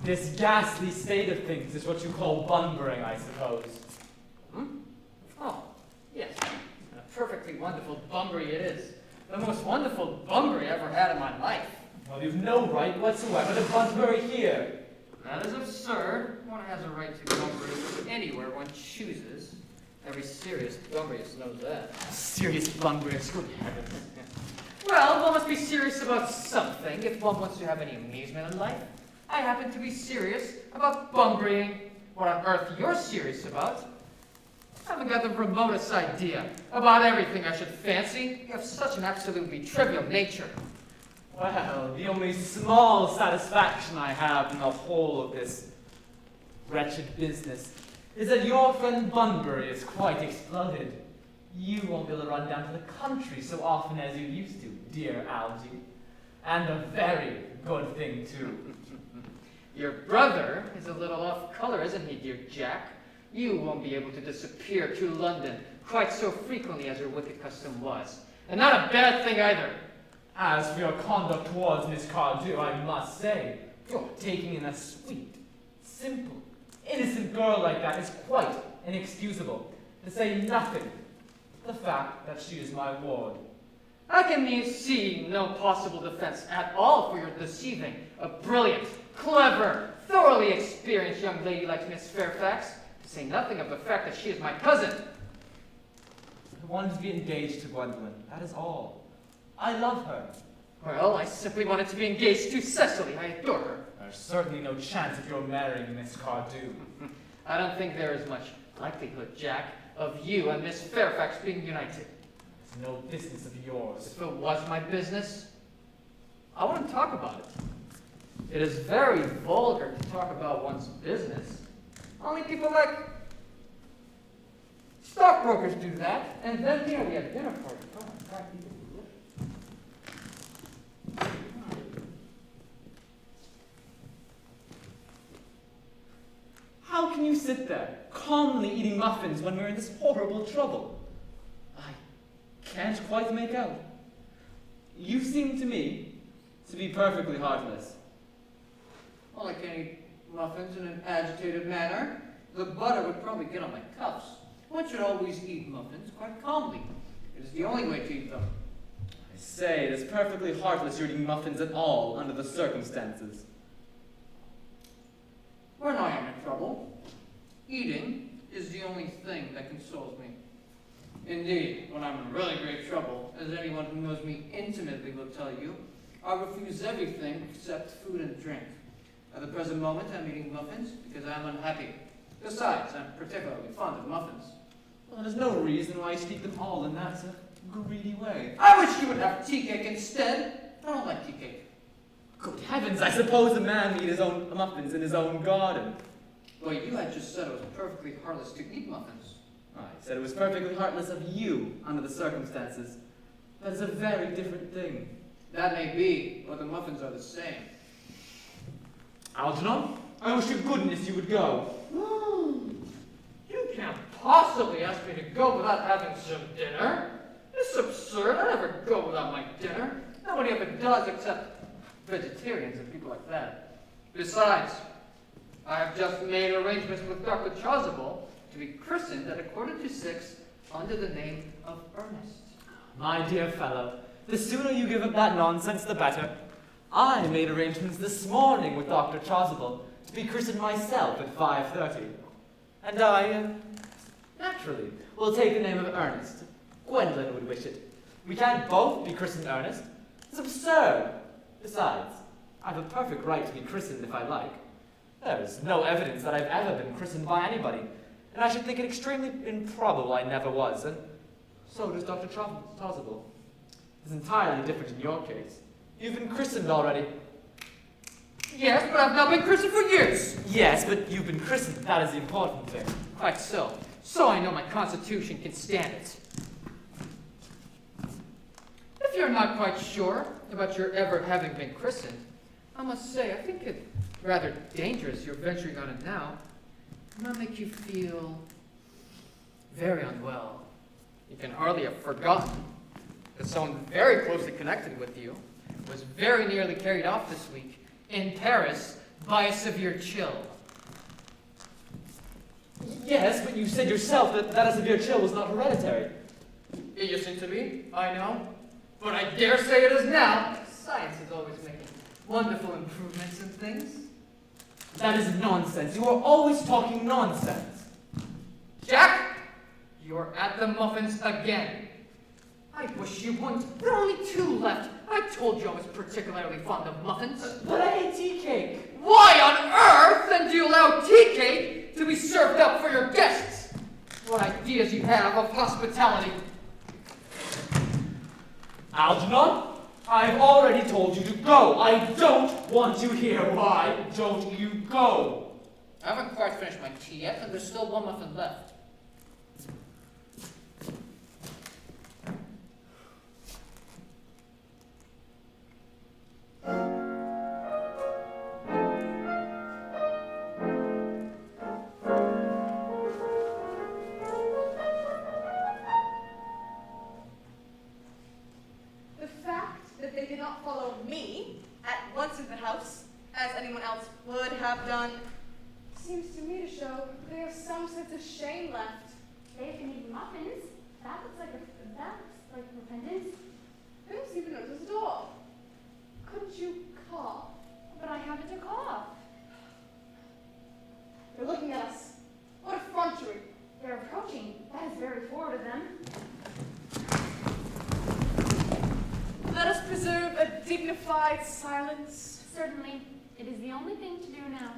This ghastly state of things is what you call bunburying, I suppose. Oh, yes. And a perfectly wonderful Bunbury it is. The most wonderful Bunbury I ever had in my life. Well, you've no right whatsoever to bunbury here. That is absurd. One has a right to Bunbury anywhere one chooses. Every serious Bunburyist knows that. Serious bunburyist, good heavens. Well, one must be serious about something if one wants to have any amusement in life. I happen to be serious about Bunburying. What on earth you're serious about? I haven't got the remotest idea about everything I should fancy. You have such an absolutely trivial nature. Well, the only small satisfaction I have in the whole of this wretched business is that your friend Bunbury is quite exploded. You won't be able to run down to the country so often as you used to, dear Algie. And a very good thing, too. Your brother is a little off color, isn't he, dear Jack? You won't be able to disappear to London quite so frequently as your wicked custom was. And not a bad thing either. As for your conduct towards Miss Cardew, I must say, your taking in a sweet, simple, innocent girl like that is quite inexcusable, to say nothing of the fact that she is my ward. I can see no possible defense at all for your deceiving a brilliant, clever, thoroughly experienced young lady like Miss Fairfax, to say nothing of the fact that she is my cousin. I wanted to be engaged to Gwendolyn, that is all. I love her. Well, I simply wanted to be engaged to Cecily. I adore her. There's certainly no chance of your marrying Miss Cardew. I don't think there is much likelihood, Jack, of you and Miss Fairfax being united. It's no business of yours. If it was my business, I wouldn't talk about it. It is very vulgar to talk about one's business. Only people like stockbrokers do that, and then here we have dinner party. Come on, try to keep it. How can you sit there, calmly eating muffins when we're in this horrible trouble? I can't quite make out. You seem to me to be perfectly heartless. Well, I can eat muffins in an agitated manner. The butter would probably get on my cuffs. One should always eat muffins quite calmly. It is the only way to eat them. I say, it is perfectly heartless you're eating muffins at all under the circumstances. When I am in trouble, eating is the only thing that consoles me. Indeed, when I'm in really great trouble, as anyone who knows me intimately will tell you, I refuse everything except food and drink. At the present moment, I'm eating muffins because I'm unhappy. Besides, I'm particularly fond of muffins. Well, there's no reason why you should eat them all in that greedy way. I wish you would have tea cake instead. I don't like tea cake. Good heavens, I suppose a man would eat his own muffins in his own garden. Well, you had just said it was perfectly heartless to eat muffins. I said it was perfectly heartless of you under the circumstances. That is a very different thing. That may be, but the muffins are the same. Algernon, I wish to goodness you would go. You can't possibly ask me to go without having some dinner. It's absurd. I never go without my dinner. Nobody ever does except vegetarians and people like that. Besides, I have just made arrangements with Dr. Chasuble to be christened at 6:15 under the name of Earnest. My dear fellow, the sooner you give up that nonsense, the better. I made arrangements this morning with Dr. Chasuble to be christened myself at 5:30. And I, naturally, will take the name of Earnest. Gwendolyn would wish it. We can't both be christened Earnest. It's absurd. Besides, I have a perfect right to be christened if I like. There's no evidence that I've ever been christened by anybody, and I should think it extremely improbable I never was, and so does Dr. Chasuble. It's entirely different in your case. You've been christened already. Yes, but I've not been christened for years. Yes, but you've been christened. That is the important thing. Quite so. So I know my constitution can stand it. If you're not quite sure about your ever having been christened, I must say I think it rather dangerous you're venturing on it now. It might make you feel very unwell. You can hardly have forgotten that someone very closely connected with you was very nearly carried off this week in Paris by a severe chill. Yes, but you said yourself that a severe chill was not hereditary. It used to be, I know. But I dare say it is now. Science is always making wonderful improvements in things. That is nonsense. You are always talking nonsense. Jack, you're at the muffins again. I wish you wouldn't. There are only 2 left. I told you I was particularly fond of muffins. But I hate tea cake. Why on earth then do you allow tea cake to be served up for your guests? What ideas you have of hospitality. Algernon, I've already told you to go. I don't want you here. Why don't you go? I haven't quite finished my tea yet, and there's still 1 muffin left. The fact that they did not follow me at once in the house, as anyone else would have done, seems to me to show they have some sense of shame left. They've been eating muffins. That looks like repentance. I don't even notice at all. Couldn't you cough? But I haven't a cough. They're looking at us. What effrontery. They're approaching. That is very forward of them. Let us preserve a dignified silence. Certainly. It is the only thing to do now.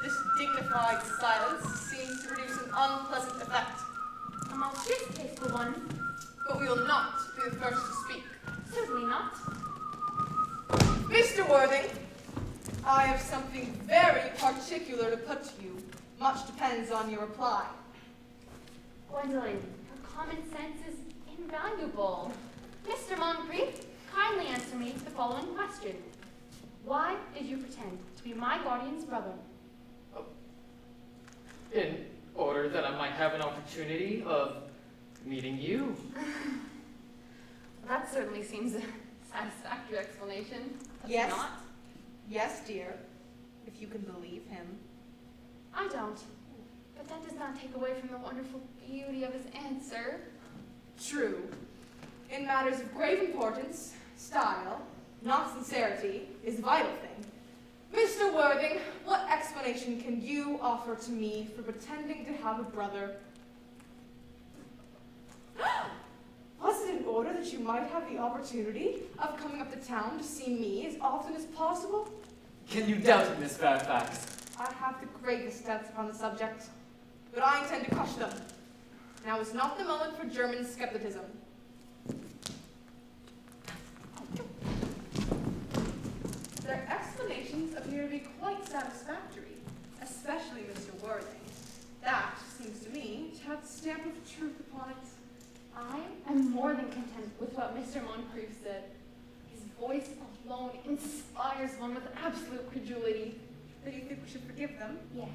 This dignified silence seems to produce an unpleasant effect. A most distasteful one. But we will not be the first to speak. Certainly not. Mr. Worthing, I have something very particular to put to you. Much depends on your reply. Gwendolyn, your common sense is invaluable. Mr. Moncrief, kindly answer me the following question. Why did you pretend to be my guardian's brother? In order that I might have an opportunity of meeting you. That certainly seems a satisfactory explanation. Does it Yes. not? Yes, dear, if you can believe him. I don't. But that does not take away from the wonderful beauty of his answer. True. In matters of grave importance, style, not sincerity, is a vital thing. Mr. Worthing, what explanation can you offer to me for pretending to have a brother? Was it in order that you might have the opportunity of coming up to town to see me as often as possible? Can you doubt it, Miss Fairfax? I have the greatest doubts upon the subject, but I intend to crush them. Now is not the moment for German skepticism. Their explanations appear to be quite satisfactory, especially Mr. Worthing. That seems to me to have the stamp of truth upon it. I am more than content with what Mr. Moncrief said. His voice alone inspires one with absolute credulity. Do you think we should forgive them? Yes.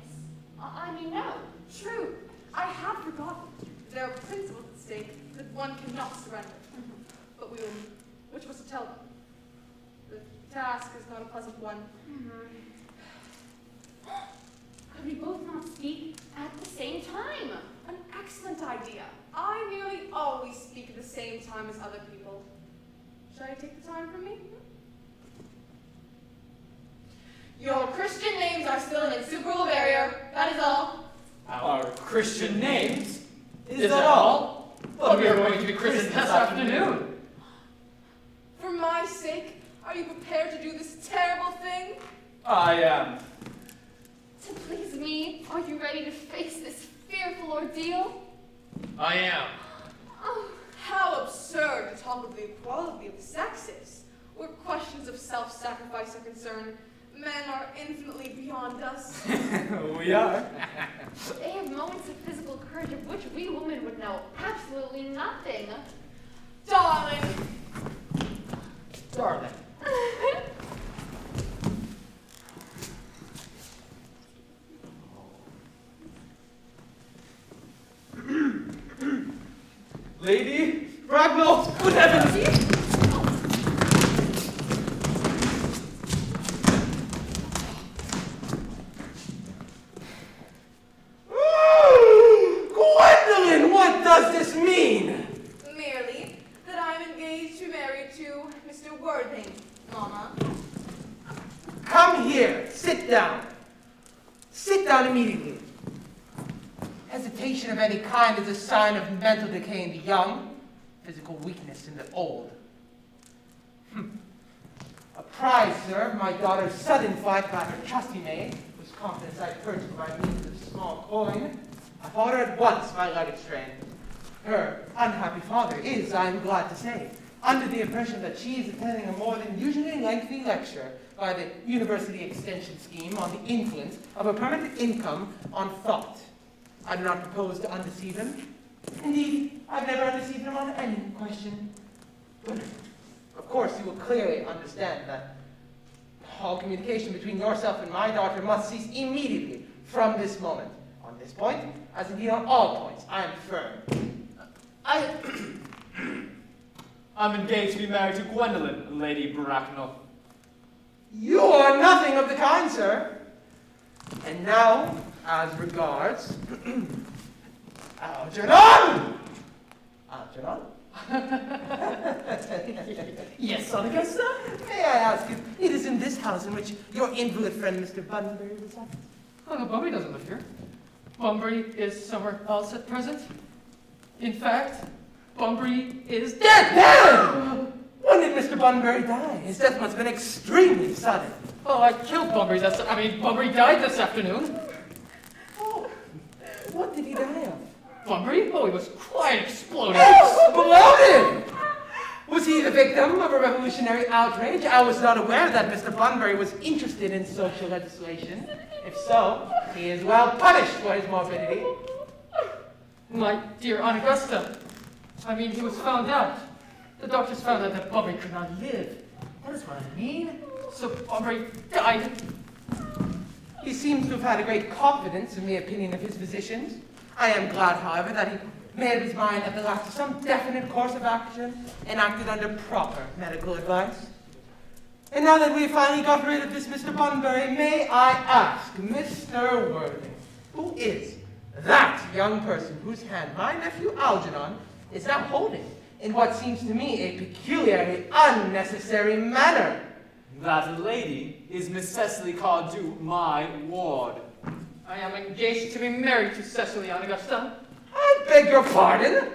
I mean, no. True. I have forgotten. There are principles at stake that one cannot surrender. But we will, which was to tell them. The task is not a pleasant one. Could we both not speak at the same time? An excellent idea. I nearly always speak at the same time as other people. Should I take the time from me? Your Christian names are still an insuperable barrier. That is all. Our Christian names? Is that all? But we are going to be christened this afternoon. For my sake, are you prepared to do this terrible thing? I am. To please me, are you ready to face this fearful ordeal? I am. Oh, how absurd to talk of the equality of the sexes. Where questions of self-sacrifice are concerned, men are infinitely beyond us. We are. They have moments of physical courage of which we women would know absolutely nothing. Darling! Darling. Lady Bracknell, good heavens! Gwendolyn, what does this mean? Merely that I'm engaged to marry to Mr. Worthing, Mama. Come here. Sit down. Sit down immediately. Hesitation of any kind is a sign of mental decay in the young, physical weakness in the old. Apprised, sir, of my daughter's sudden flight by her trusty maid, whose confidence I purchased by means of small coin, I followed her at once by luggage train. Her unhappy father is, I am glad to say, under the impression that she is attending a more than usually lengthy lecture by the University Extension Scheme on the influence of a permanent income on thought. I do not propose to undeceive him. Indeed, I've never undeceived him on any question. But, of course, you will clearly understand that all communication between yourself and my daughter must cease immediately from this moment. On this point, as indeed on all points, I am firm. I'm engaged to be married to Gwendolyn, Lady Bracknell. You are nothing of the kind, sir. And now, as regards Algernon! Algernon? Yes, Son Augusta? May I ask you, it is in this house in which your invalid friend Mr. Bunbury resides? Oh, no, Bunbury doesn't live here. Bunbury is somewhere else at present. In fact, Bunbury is dead! Dead! When did Mr. Bunbury die? His death must have been extremely sudden. Oh, I killed Bunbury. Bunbury died this afternoon. Oh, what did he die of? Bunbury? Oh, he was quite exploded. Exploded! Was he the victim of a revolutionary outrage? I was not aware that Mr. Bunbury was interested in social legislation. If so, he is well punished for his morbidity. My dear Aunt Augusta, he was found out. The doctors found out that Bunbury could not live. That is what I mean. So Bunbury died. He seems to have had a great confidence in the opinion of his physicians. I am glad, however, that he made up his mind at the last to some definite course of action and acted under proper medical advice. And now that we have finally got rid of this Mr. Bunbury, may I ask Mr. Worthing, who is that young person whose hand my nephew Algernon is now holding in what seems to me a peculiarly unnecessary manner? That lady is Miss Cecily Cardew, my ward. I am engaged to be married to Cecily, Aunt Augusta. I beg your pardon?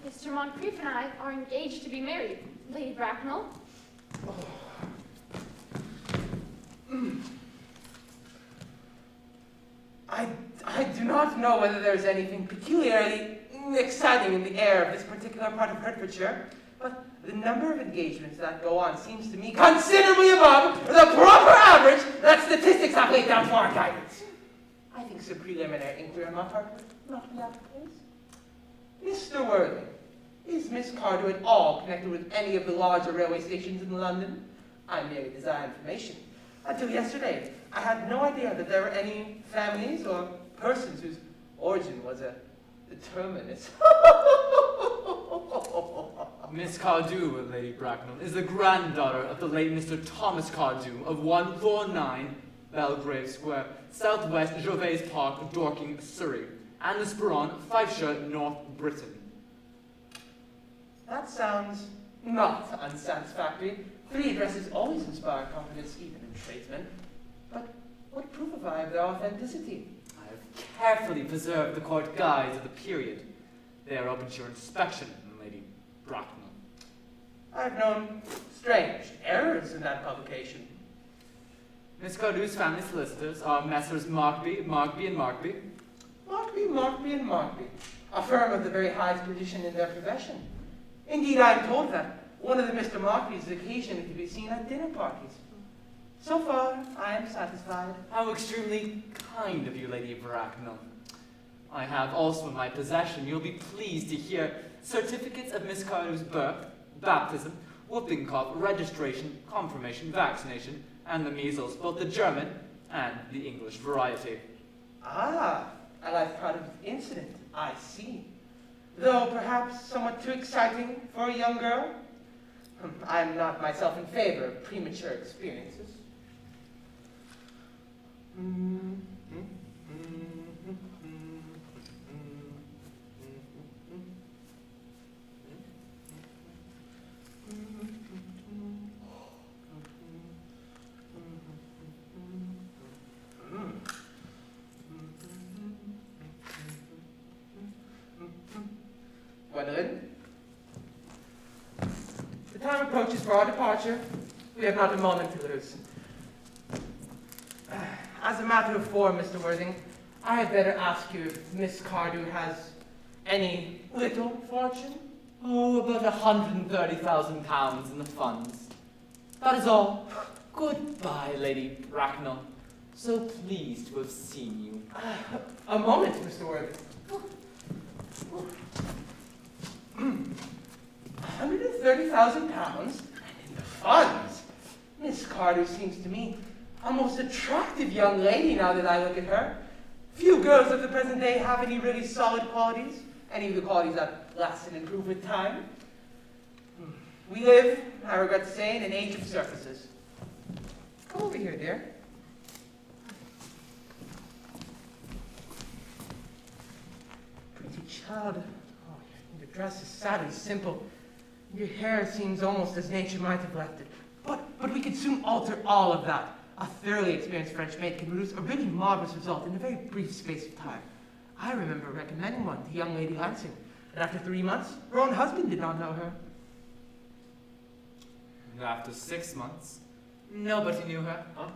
Mr. Moncrief and I are engaged to be married, Lady Bracknell. I do not know whether there is anything peculiarly exciting in the air of this particular part of Hertfordshire, but the number of engagements that go on seems to me considerably above the proper average that statistics have laid down for our guidance. I think some preliminary inquiry on my part would not be out of place. Mr. Worthing, is Miss Cardew at all connected with any of the larger railway stations in London? I merely desire information. Until yesterday, I had no idea that there were any families or persons whose origin was a determinist. Miss Cardew, Lady Bracknell, is the granddaughter of the late Mr. Thomas Cardew of 149 Belgrave Square, Southwest Gervais Park, Dorking, Surrey, and the Speron, Fifeshire, North Britain. That sounds not unsatisfactory. 3 addresses always inspire confidence, even in tradesmen. But what proof have I of their authenticity? I have carefully preserved the court guides of the period. They are open to your inspection, Lady Bracknell. I've known strange errors in that publication. Miss Cardew's family solicitors are Messrs. Markby, Markby, and Markby. Markby, and Markby. A firm of the very highest position in their profession. Indeed, I am told that one of the Mr. Markbys is occasionally to be seen at dinner parties. So far, I am satisfied. How extremely kind of you, Lady Bracknell. I have also in my possession, you'll be pleased to hear, certificates of Miss Cardew's birth, baptism, whooping cough, registration, confirmation, vaccination, and the measles, both the German and the English variety. Ah, a life product of incident. I see. though perhaps somewhat too exciting for a young girl. I am not myself in favor of premature experiences. Gwendolyn, the time approaches for our departure. We have not a moment to lose. As a matter of form, Mr. Worthing, I had better ask you if Miss Cardew has any little fortune? Oh, about £130,000 in the funds. That is all. Goodbye, Lady Bracknell. So pleased to have seen you. A moment, Mr. Worthing. £130,000 and in the funds. Miss Cardew seems to me a most attractive young lady now that I look at her. Few girls of the present day have any really solid qualities, any of the qualities that last and improve with time. We live, I regret to say, in an age of surfaces. Come over here, dear. Pretty child. Oh, your dress is sadly simple. Your hair seems almost as nature might have left it. But we could soon alter all of that. A thoroughly experienced French maid can produce a really marvelous result in a very brief space of time. I remember recommending one to young Lady Lansing, and after 3 months, her own husband did not know her. And after 6 months, nobody knew her, huh?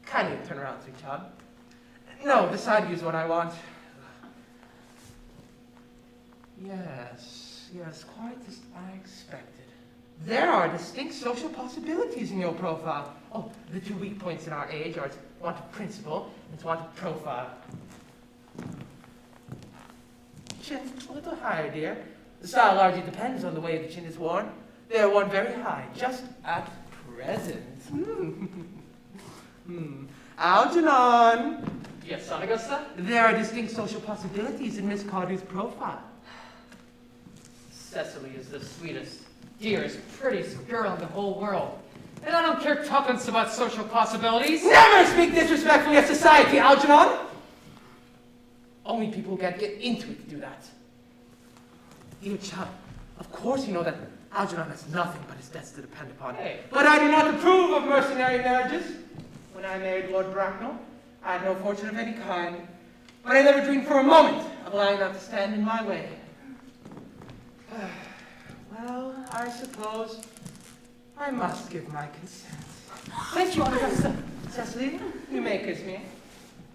Kindly turn around, sweet child. No, the side view is what I want. Yes, quite as I expected. There are distinct social possibilities in your profile. Oh, the two weak points in our age are its want of principle and its want of profile. Chin, a little higher, dear. The style largely depends on the way the chin is worn. They are worn very high, just at present. Algernon! Yes, Son Augusta? There are distinct social possibilities in Miss Cardew's profile. Cecily is the sweetest, dearest, prettiest girl in the whole world. And I don't care tuppence about social possibilities. Never speak disrespectfully of society, Algernon! Only people who can't get into it do that. Dear child, of course you know that Algernon has nothing but his debts to depend upon. Hey. But I do not approve of mercenary marriages. When I married Lord Bracknell, I had no fortune of any kind. But I never dreamed for a moment of allowing that to stand in my way. Well, I suppose I must give my consent. Thank you, Augusta. Cecily, you may kiss me.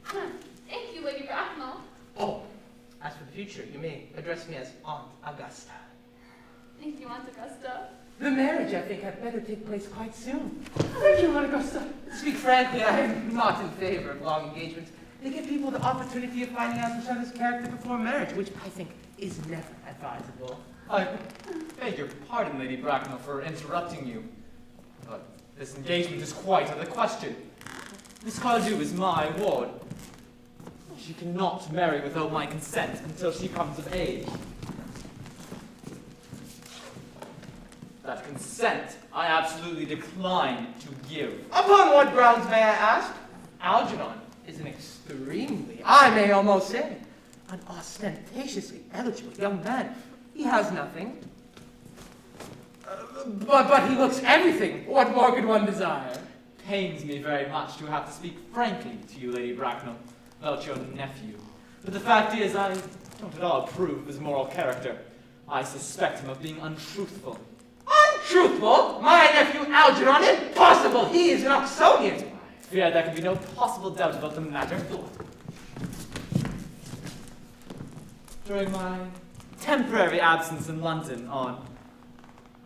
Thank you, Lady Bracknell. Oh, as for the future, you may address me as Aunt Augusta. Thank you, Aunt Augusta. The marriage, I think, had better take place quite soon. Thank you, Aunt Augusta. To speak frankly, I am not in favor of long engagements. They give people the opportunity of finding out each other's character before marriage, which I think is never advisable. I beg your pardon, Lady Bracknell, for interrupting you. But this engagement is quite out of the question. Miss Cardew is my ward. She cannot marry without my consent until she comes of age. That consent I absolutely decline to give. Upon what grounds, may I ask? Algernon is an extremely, I may almost say, an ostentatiously eligible young man. He has nothing. But he looks everything. What more could one desire? Pains me very much to have to speak frankly to you, Lady Bracknell, about your nephew. But the fact is, I don't at all approve of his moral character. I suspect him of being untruthful. Untruthful? My nephew Algernon? Impossible! He is an Oxonian! I fear there can be no possible doubt about the matter. During my temporary absence in London on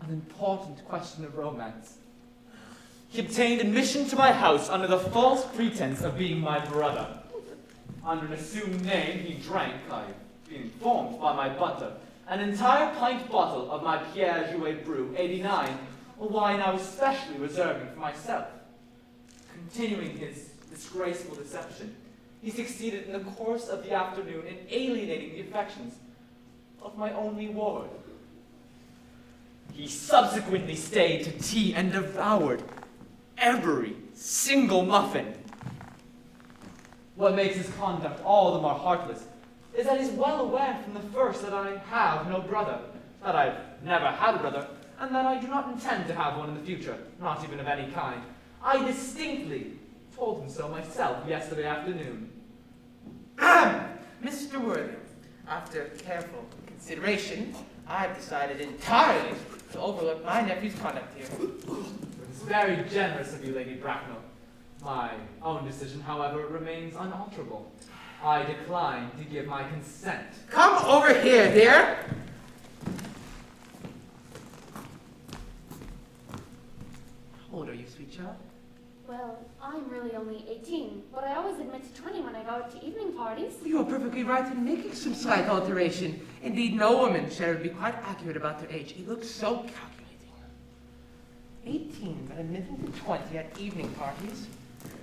an important question of romance, he obtained admission to my house under the false pretense of being my brother. Under an assumed name, he drank, I've been informed by my butler, an entire pint bottle of my Pierre Jouet Brew 89, a wine I was specially reserving for myself. Continuing his disgraceful deception, he succeeded in the course of the afternoon in alienating the affections of my only ward. He subsequently stayed to tea and devoured every single muffin. What makes his conduct all the more heartless is that he's well aware from the first that I have no brother, that I've never had a brother, and that I do not intend to have one in the future, not even of any kind. I distinctly told him so myself yesterday afternoon. Mr. Worthing, after careful consideration, I've decided entirely to overlook my nephew's conduct here. It's very generous of you, Lady Bracknell. My own decision, however, remains unalterable. I decline to give my consent. Come over here, dear. How old are you, sweet child? Well, I'm really only 18, but I always admit to 20 when I go out to evening parties. You are perfectly right in making some slight alteration. Indeed, no woman should ever be quite accurate about their age. It looks so calculating. 18, but admitting to 20 at evening parties.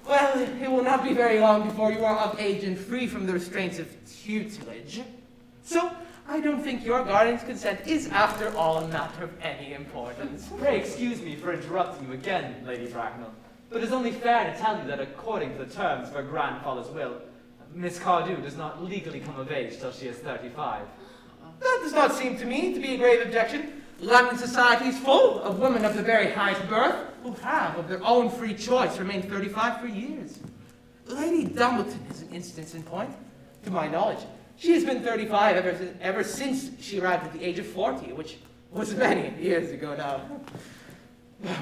Well, it will not be very long before you are of age and free from the restraints of tutelage. So, I don't think your guardian's consent is, after all, a matter of any importance. Pray excuse me for interrupting you again, Lady Bracknell, but it's only fair to tell you that according to the terms of her grandfather's will, Miss Cardew does not legally come of age till she is 35. That does not seem to me to be a grave objection. London society is full of women of the very highest birth who have, of their own free choice, remained 35 for years. Lady Dumbleton is an instance in point. To my knowledge, she has been 35 ever since she arrived at the age of 40, which was many years ago now.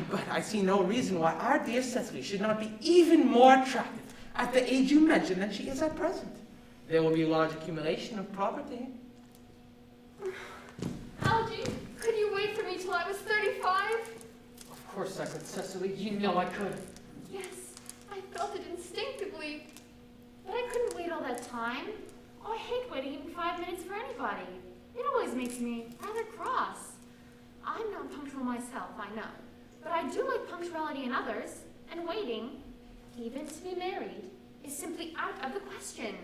But I see no reason why our dear Cecily should not be even more attractive at the age you mentioned than she is at present. There will be a large accumulation of property. Algie, could you wait for me till I was 35? Of course I could, Cecily. You know I could. Yes, I felt it instinctively. But I couldn't wait all that time. Oh, I hate waiting even 5 minutes for anybody. It always makes me rather cross. I'm not punctual myself, I know. But I do like punctuality in others, and waiting, even to be married, is simply out of the question.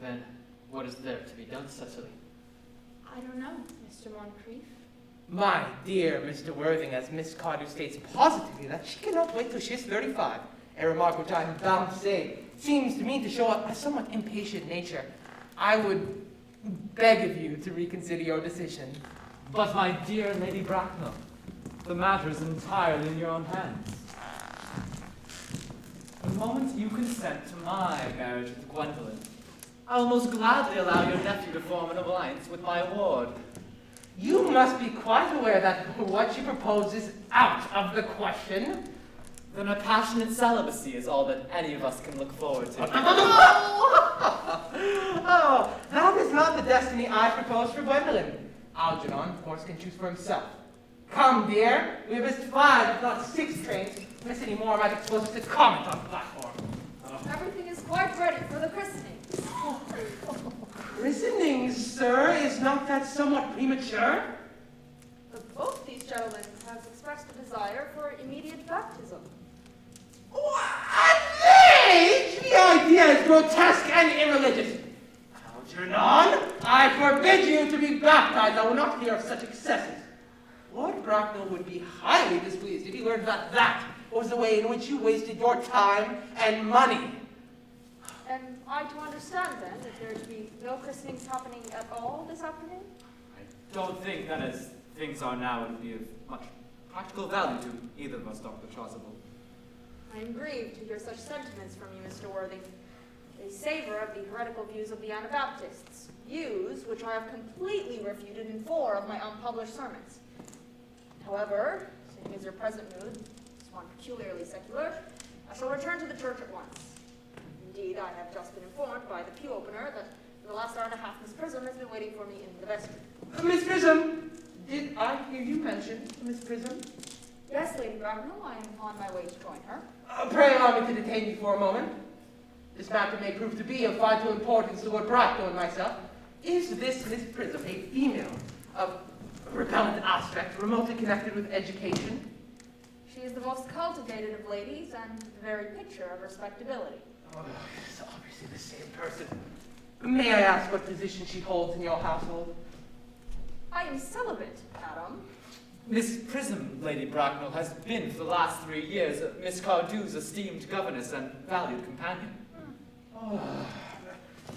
Then, what is there to be done, Cecily? I don't know, Mr. Moncrief. My dear Mr. Worthing, as Miss Cardew states positively that she cannot wait till she is 35, a remark which I am bound to say seems to me to show a somewhat impatient nature. I would beg of you to reconsider your decision. But my dear Lady Bracknell, the matter is entirely in your own hands. The moment you consent to my marriage with Gwendolen, I will most gladly allow your nephew to form an alliance with my ward. You must be quite aware that what she proposes is out of the question. Then a passionate celibacy is all that any of us can look forward to. Oh, that is not the destiny I propose for Gwendolen. Algernon, of course, can choose for himself. Come, dear, we have missed 5, if not 6 trains. Miss any more, I might expose us to comment on the platform. Everything is quite ready for the christening. Christening, sir, is not that somewhat premature? Both these gentlemen have expressed a desire for immediate baptism. At this age, the idea is grotesque and irreligious. Algernon, I forbid you to be baptized. I will not hear of such excesses. Lord Bracknell would be highly displeased if he learned that that was the way in which you wasted your time and money. And I to understand then that there are to be no christenings happening at all this afternoon? I don't think that as things are now it would be of much practical value to either of us, Dr. Chasuble. I am grieved to hear such sentiments from you, Mr. Worthing. They savor of the heretical views of the Anabaptists, views which I have completely refuted in 4 of my unpublished sermons. However, seeing as your present mood is one peculiarly secular, I shall return to the church at once. Indeed, I have just been informed by the pew opener that for the last hour and a half Miss Prism has been waiting for me in the vestry. Miss Prism, did I hear you mention Miss Prism? Yes, Lady Bracknell, I am on my way to join her. Pray allow me to detain you for a moment. This matter may prove to be of vital importance to Lord Bracknell and myself. Is this Miss Prism a female of repellent aspect, remotely connected with education? She is the most cultivated of ladies and the very picture of respectability. Oh, it's obviously the same person. May I ask what position she holds in your household? I am celibate, madam. Miss Prism, Lady Bracknell, has been for the last 3 years Miss Cardew's esteemed governess and valued companion. Oh.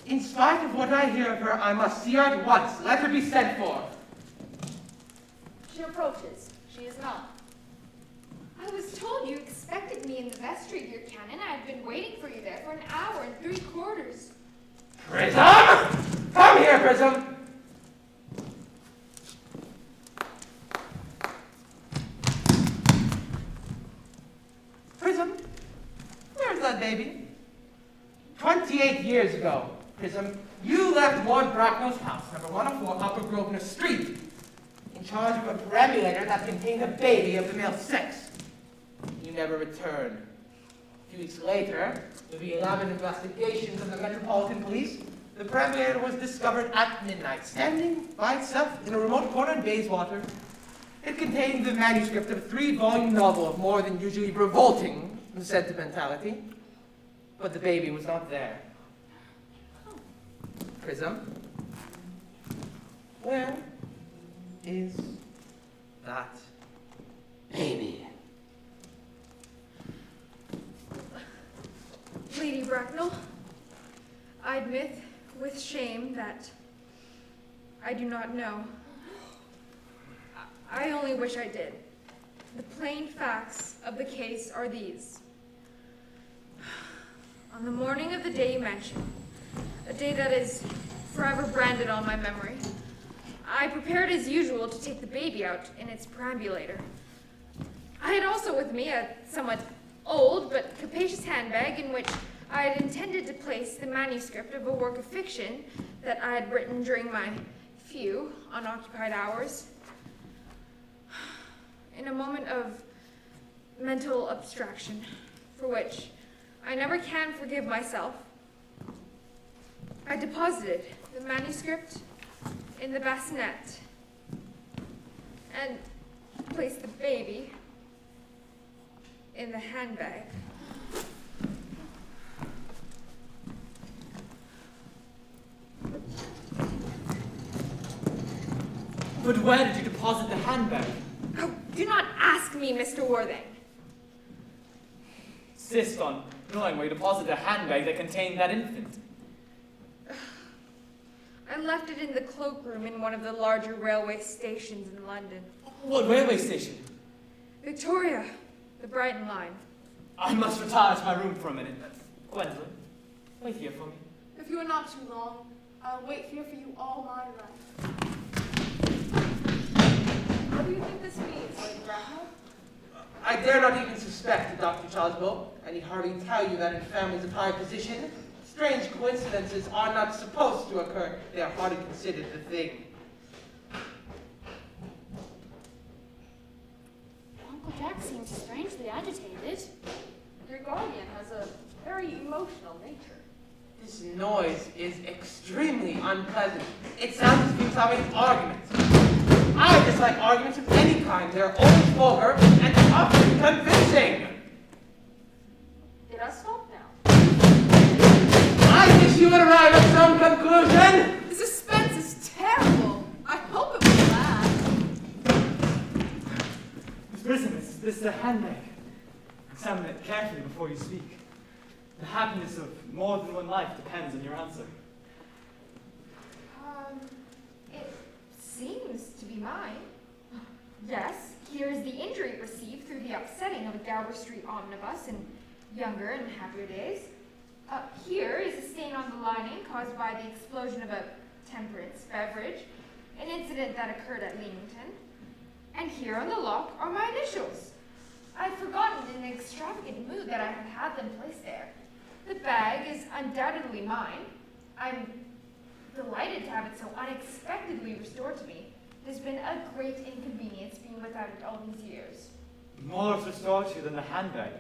In spite of what I hear of her, I must see her at once. Let her be sent for. She approaches. She is not. I was told you expected me in the vestry, dear Canon. I had been waiting for you there for an hour and 3/4. Prism! Come here, Prism! Prism, where's that baby? 28 years ago, Prism, you left Lord Bracknell's house, number 104 Upper Grosvenor Street, in charge of a perambulator that contained a baby of the male sex. You never returned. A few weeks later, through the elaborate investigations of the Metropolitan Police, the perambulator was discovered at midnight, standing by itself in a remote corner in Bayswater. It contained the manuscript of a 3-volume novel of more than usually revolting sentimentality, but the baby was not there. Prism, where is that baby? Lady Bracknell, I admit with shame that I do not know. I only wish I did. The plain facts of the case are these. On the morning of the day you mentioned, a day that is forever branded on my memory, I prepared as usual to take the baby out in its perambulator. I had also with me a somewhat old but capacious handbag in which I had intended to place the manuscript of a work of fiction that I had written during my few unoccupied hours. In a moment of mental abstraction, for which I never can forgive myself, I deposited the manuscript in the bassinet and placed the baby in the handbag. But where did you deposit the handbag? Oh, do not ask me, Mr. Worthing. Insist on knowing where you deposited a handbag that contained that infant. I left it in the cloakroom in one of the larger railway stations in London. What railway station? Victoria, the Brighton line. I must retire to my room for a minute. Gwendolyn, wait here for me. If you are not too long, I'll wait here for you all my life. What do you think this means, Lady Bracknell? I dare not even suspect Dr. Choswell, and he'd hardly tell you that in families of high position, strange coincidences are not supposed to occur. They are hardly considered the thing. Uncle Jack seems strangely agitated. Your guardian has a very emotional nature. This noise is extremely unpleasant. It sounds as if he was having arguments. I dislike arguments of any kind. They're always vulgar and often convincing. It has stopped now. I wish you would arrive at some conclusion. The suspense is terrible. I hope it will last. Miss Prism, is this the handbag? Examine it carefully before you speak. The happiness of more than one life depends on your answer. It seems to be mine. Yes, here is the injury received through the upsetting of a Gower Street omnibus in younger and happier days. Here is a stain on the lining caused by the explosion of a temperance beverage, an incident that occurred at Leamington. And here on the lock are my initials. I'd forgotten in an extravagant mood that I had had them placed there. The bag is undoubtedly mine. I'm delighted to have it so unexpectedly restored to me. It has been a great inconvenience being without it all these years. More is restored to you than the handbag.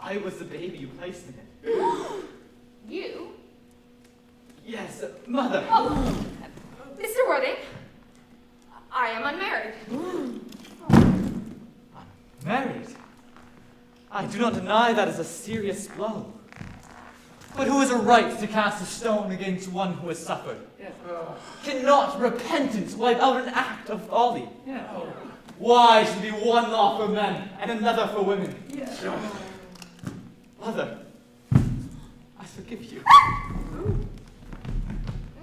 I was the baby you placed in it. You? Yes, Mother. Oh, Mr. Worthing, I am unmarried. Married? I do not deny that is a serious blow. But who has a right to cast a stone against one who has suffered? Yeah. Cannot repentance wipe out an act of folly? Yeah. Why should there be one law for men and another for women? Yeah. Mother, I forgive you.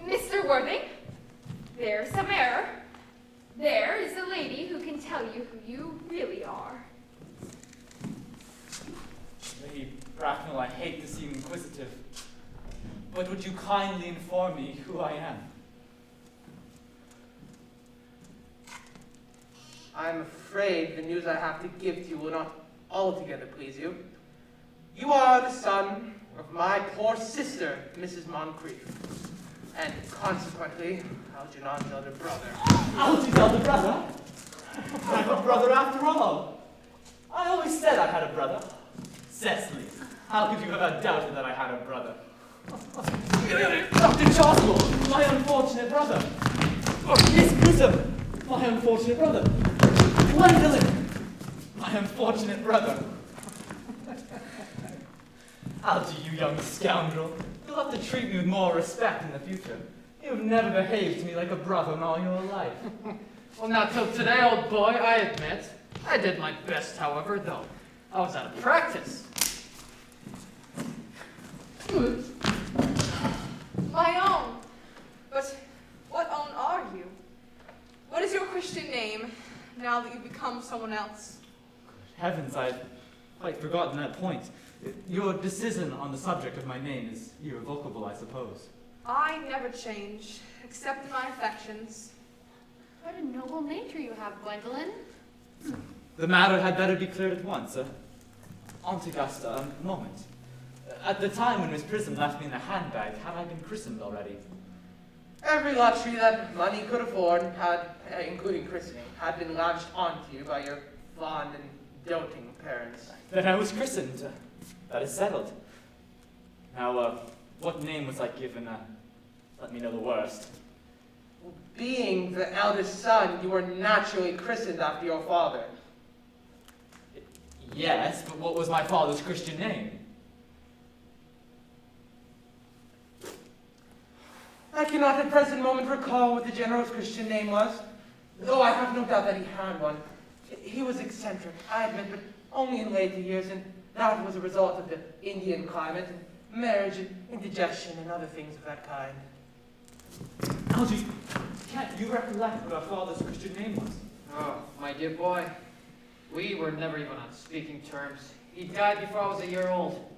Mr. Worthing, there's some error. There is a lady who can tell you who you really are. Lady Bracknell, I hate to seem inquisitive, but would you kindly inform me who I am? I'm afraid the news I have to give to you will not altogether please you. You are the son of my poor sister, Mrs. Moscrop, and consequently, Algernon's elder brother. Algy's elder brother? I have a brother after all. I always said I had a brother. Cecily, how could you have doubted that I had a brother? Dr. Choswell, my unfortunate brother. Miss Prism, my unfortunate brother. Gwendolyn, my unfortunate brother. Algy, you young scoundrel, you'll have to treat me with more respect in the future. You've never behaved to me like a brother in all your life. Well, not till today, old boy, I admit. I did my best, however, though I was out of practice. My own. But what own are you? What is your Christian name now that you've become someone else? Heavens, I've quite forgotten that point. Your decision on the subject of my name is irrevocable, I suppose. I never change, except in my affections. What a noble nature you have, Gwendolyn. The matter had better be cleared at once. Aunt Augusta, a moment. At the time when Miss Prism left me in the handbag, had I been christened already? Every luxury that money could afford had, including christening, had been lavished onto you by your fond and doting parents. Then I was christened. That is settled. Now, what name was I given? Let me know the worst. Being the eldest son, you were naturally christened after your father. Yes, but what was my father's Christian name? I cannot at present moment recall what the general's Christian name was, though I have no doubt that he had one. He was eccentric, I admit, but only in later years, and that was a result of the Indian climate, and marriage, and indigestion, and other things of that kind. Algy, can't you recollect what our father's Christian name was? Oh, my dear boy, we were never even on speaking terms. He died before I was a year old.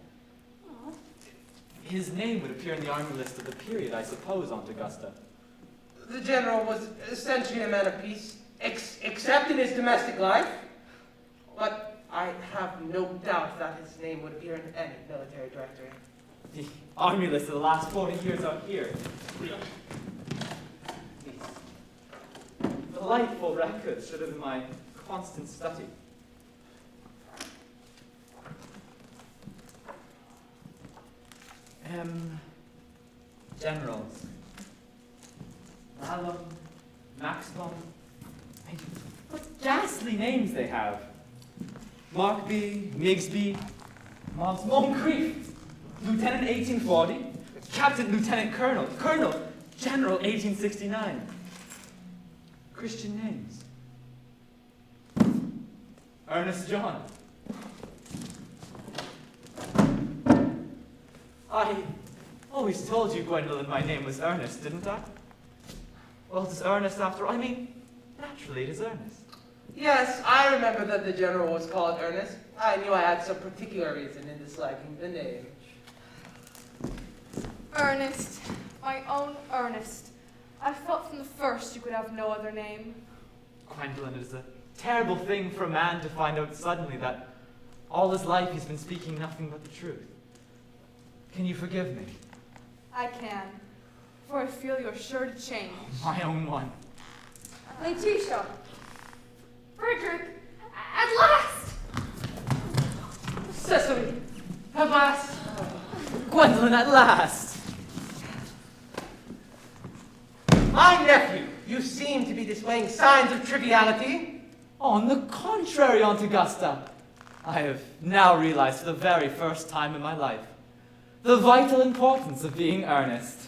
His name would appear in the army list of the period, I suppose, Aunt Augusta. The general was essentially a man of peace, except in his domestic life, but I have no doubt that his name would appear in any military directory. The army list of the last 40 years out here. Delightful records should have been my constant study. Generals. Malum, Maximum. What ghastly names they have. Markby, Migsby, Moncrief, Lieutenant 1840, Captain Lieutenant Colonel, Colonel, General 1869. Christian names. Ernest John. I always told you, Gwendolyn, my name was Earnest, didn't I? Well, it's Ernest after all. I mean, naturally it is Ernest. Yes, I remember that the general was called Earnest. I knew I had some particular reason in disliking the name. Ernest, my own Ernest. I felt from the first you could have no other name. Gwendolyn, it is a terrible thing for a man to find out suddenly that all his life he's been speaking nothing but the truth. Can you forgive me? I can, for I feel you're sure to change. My own one. Letitia! Frederick! At last! Cecily! At last! Gwendolyn, at last! My nephew, you seem to be displaying signs of triviality. On the contrary, Aunt Augusta. I have now realized for the very first time in my life the vital importance of being earnest.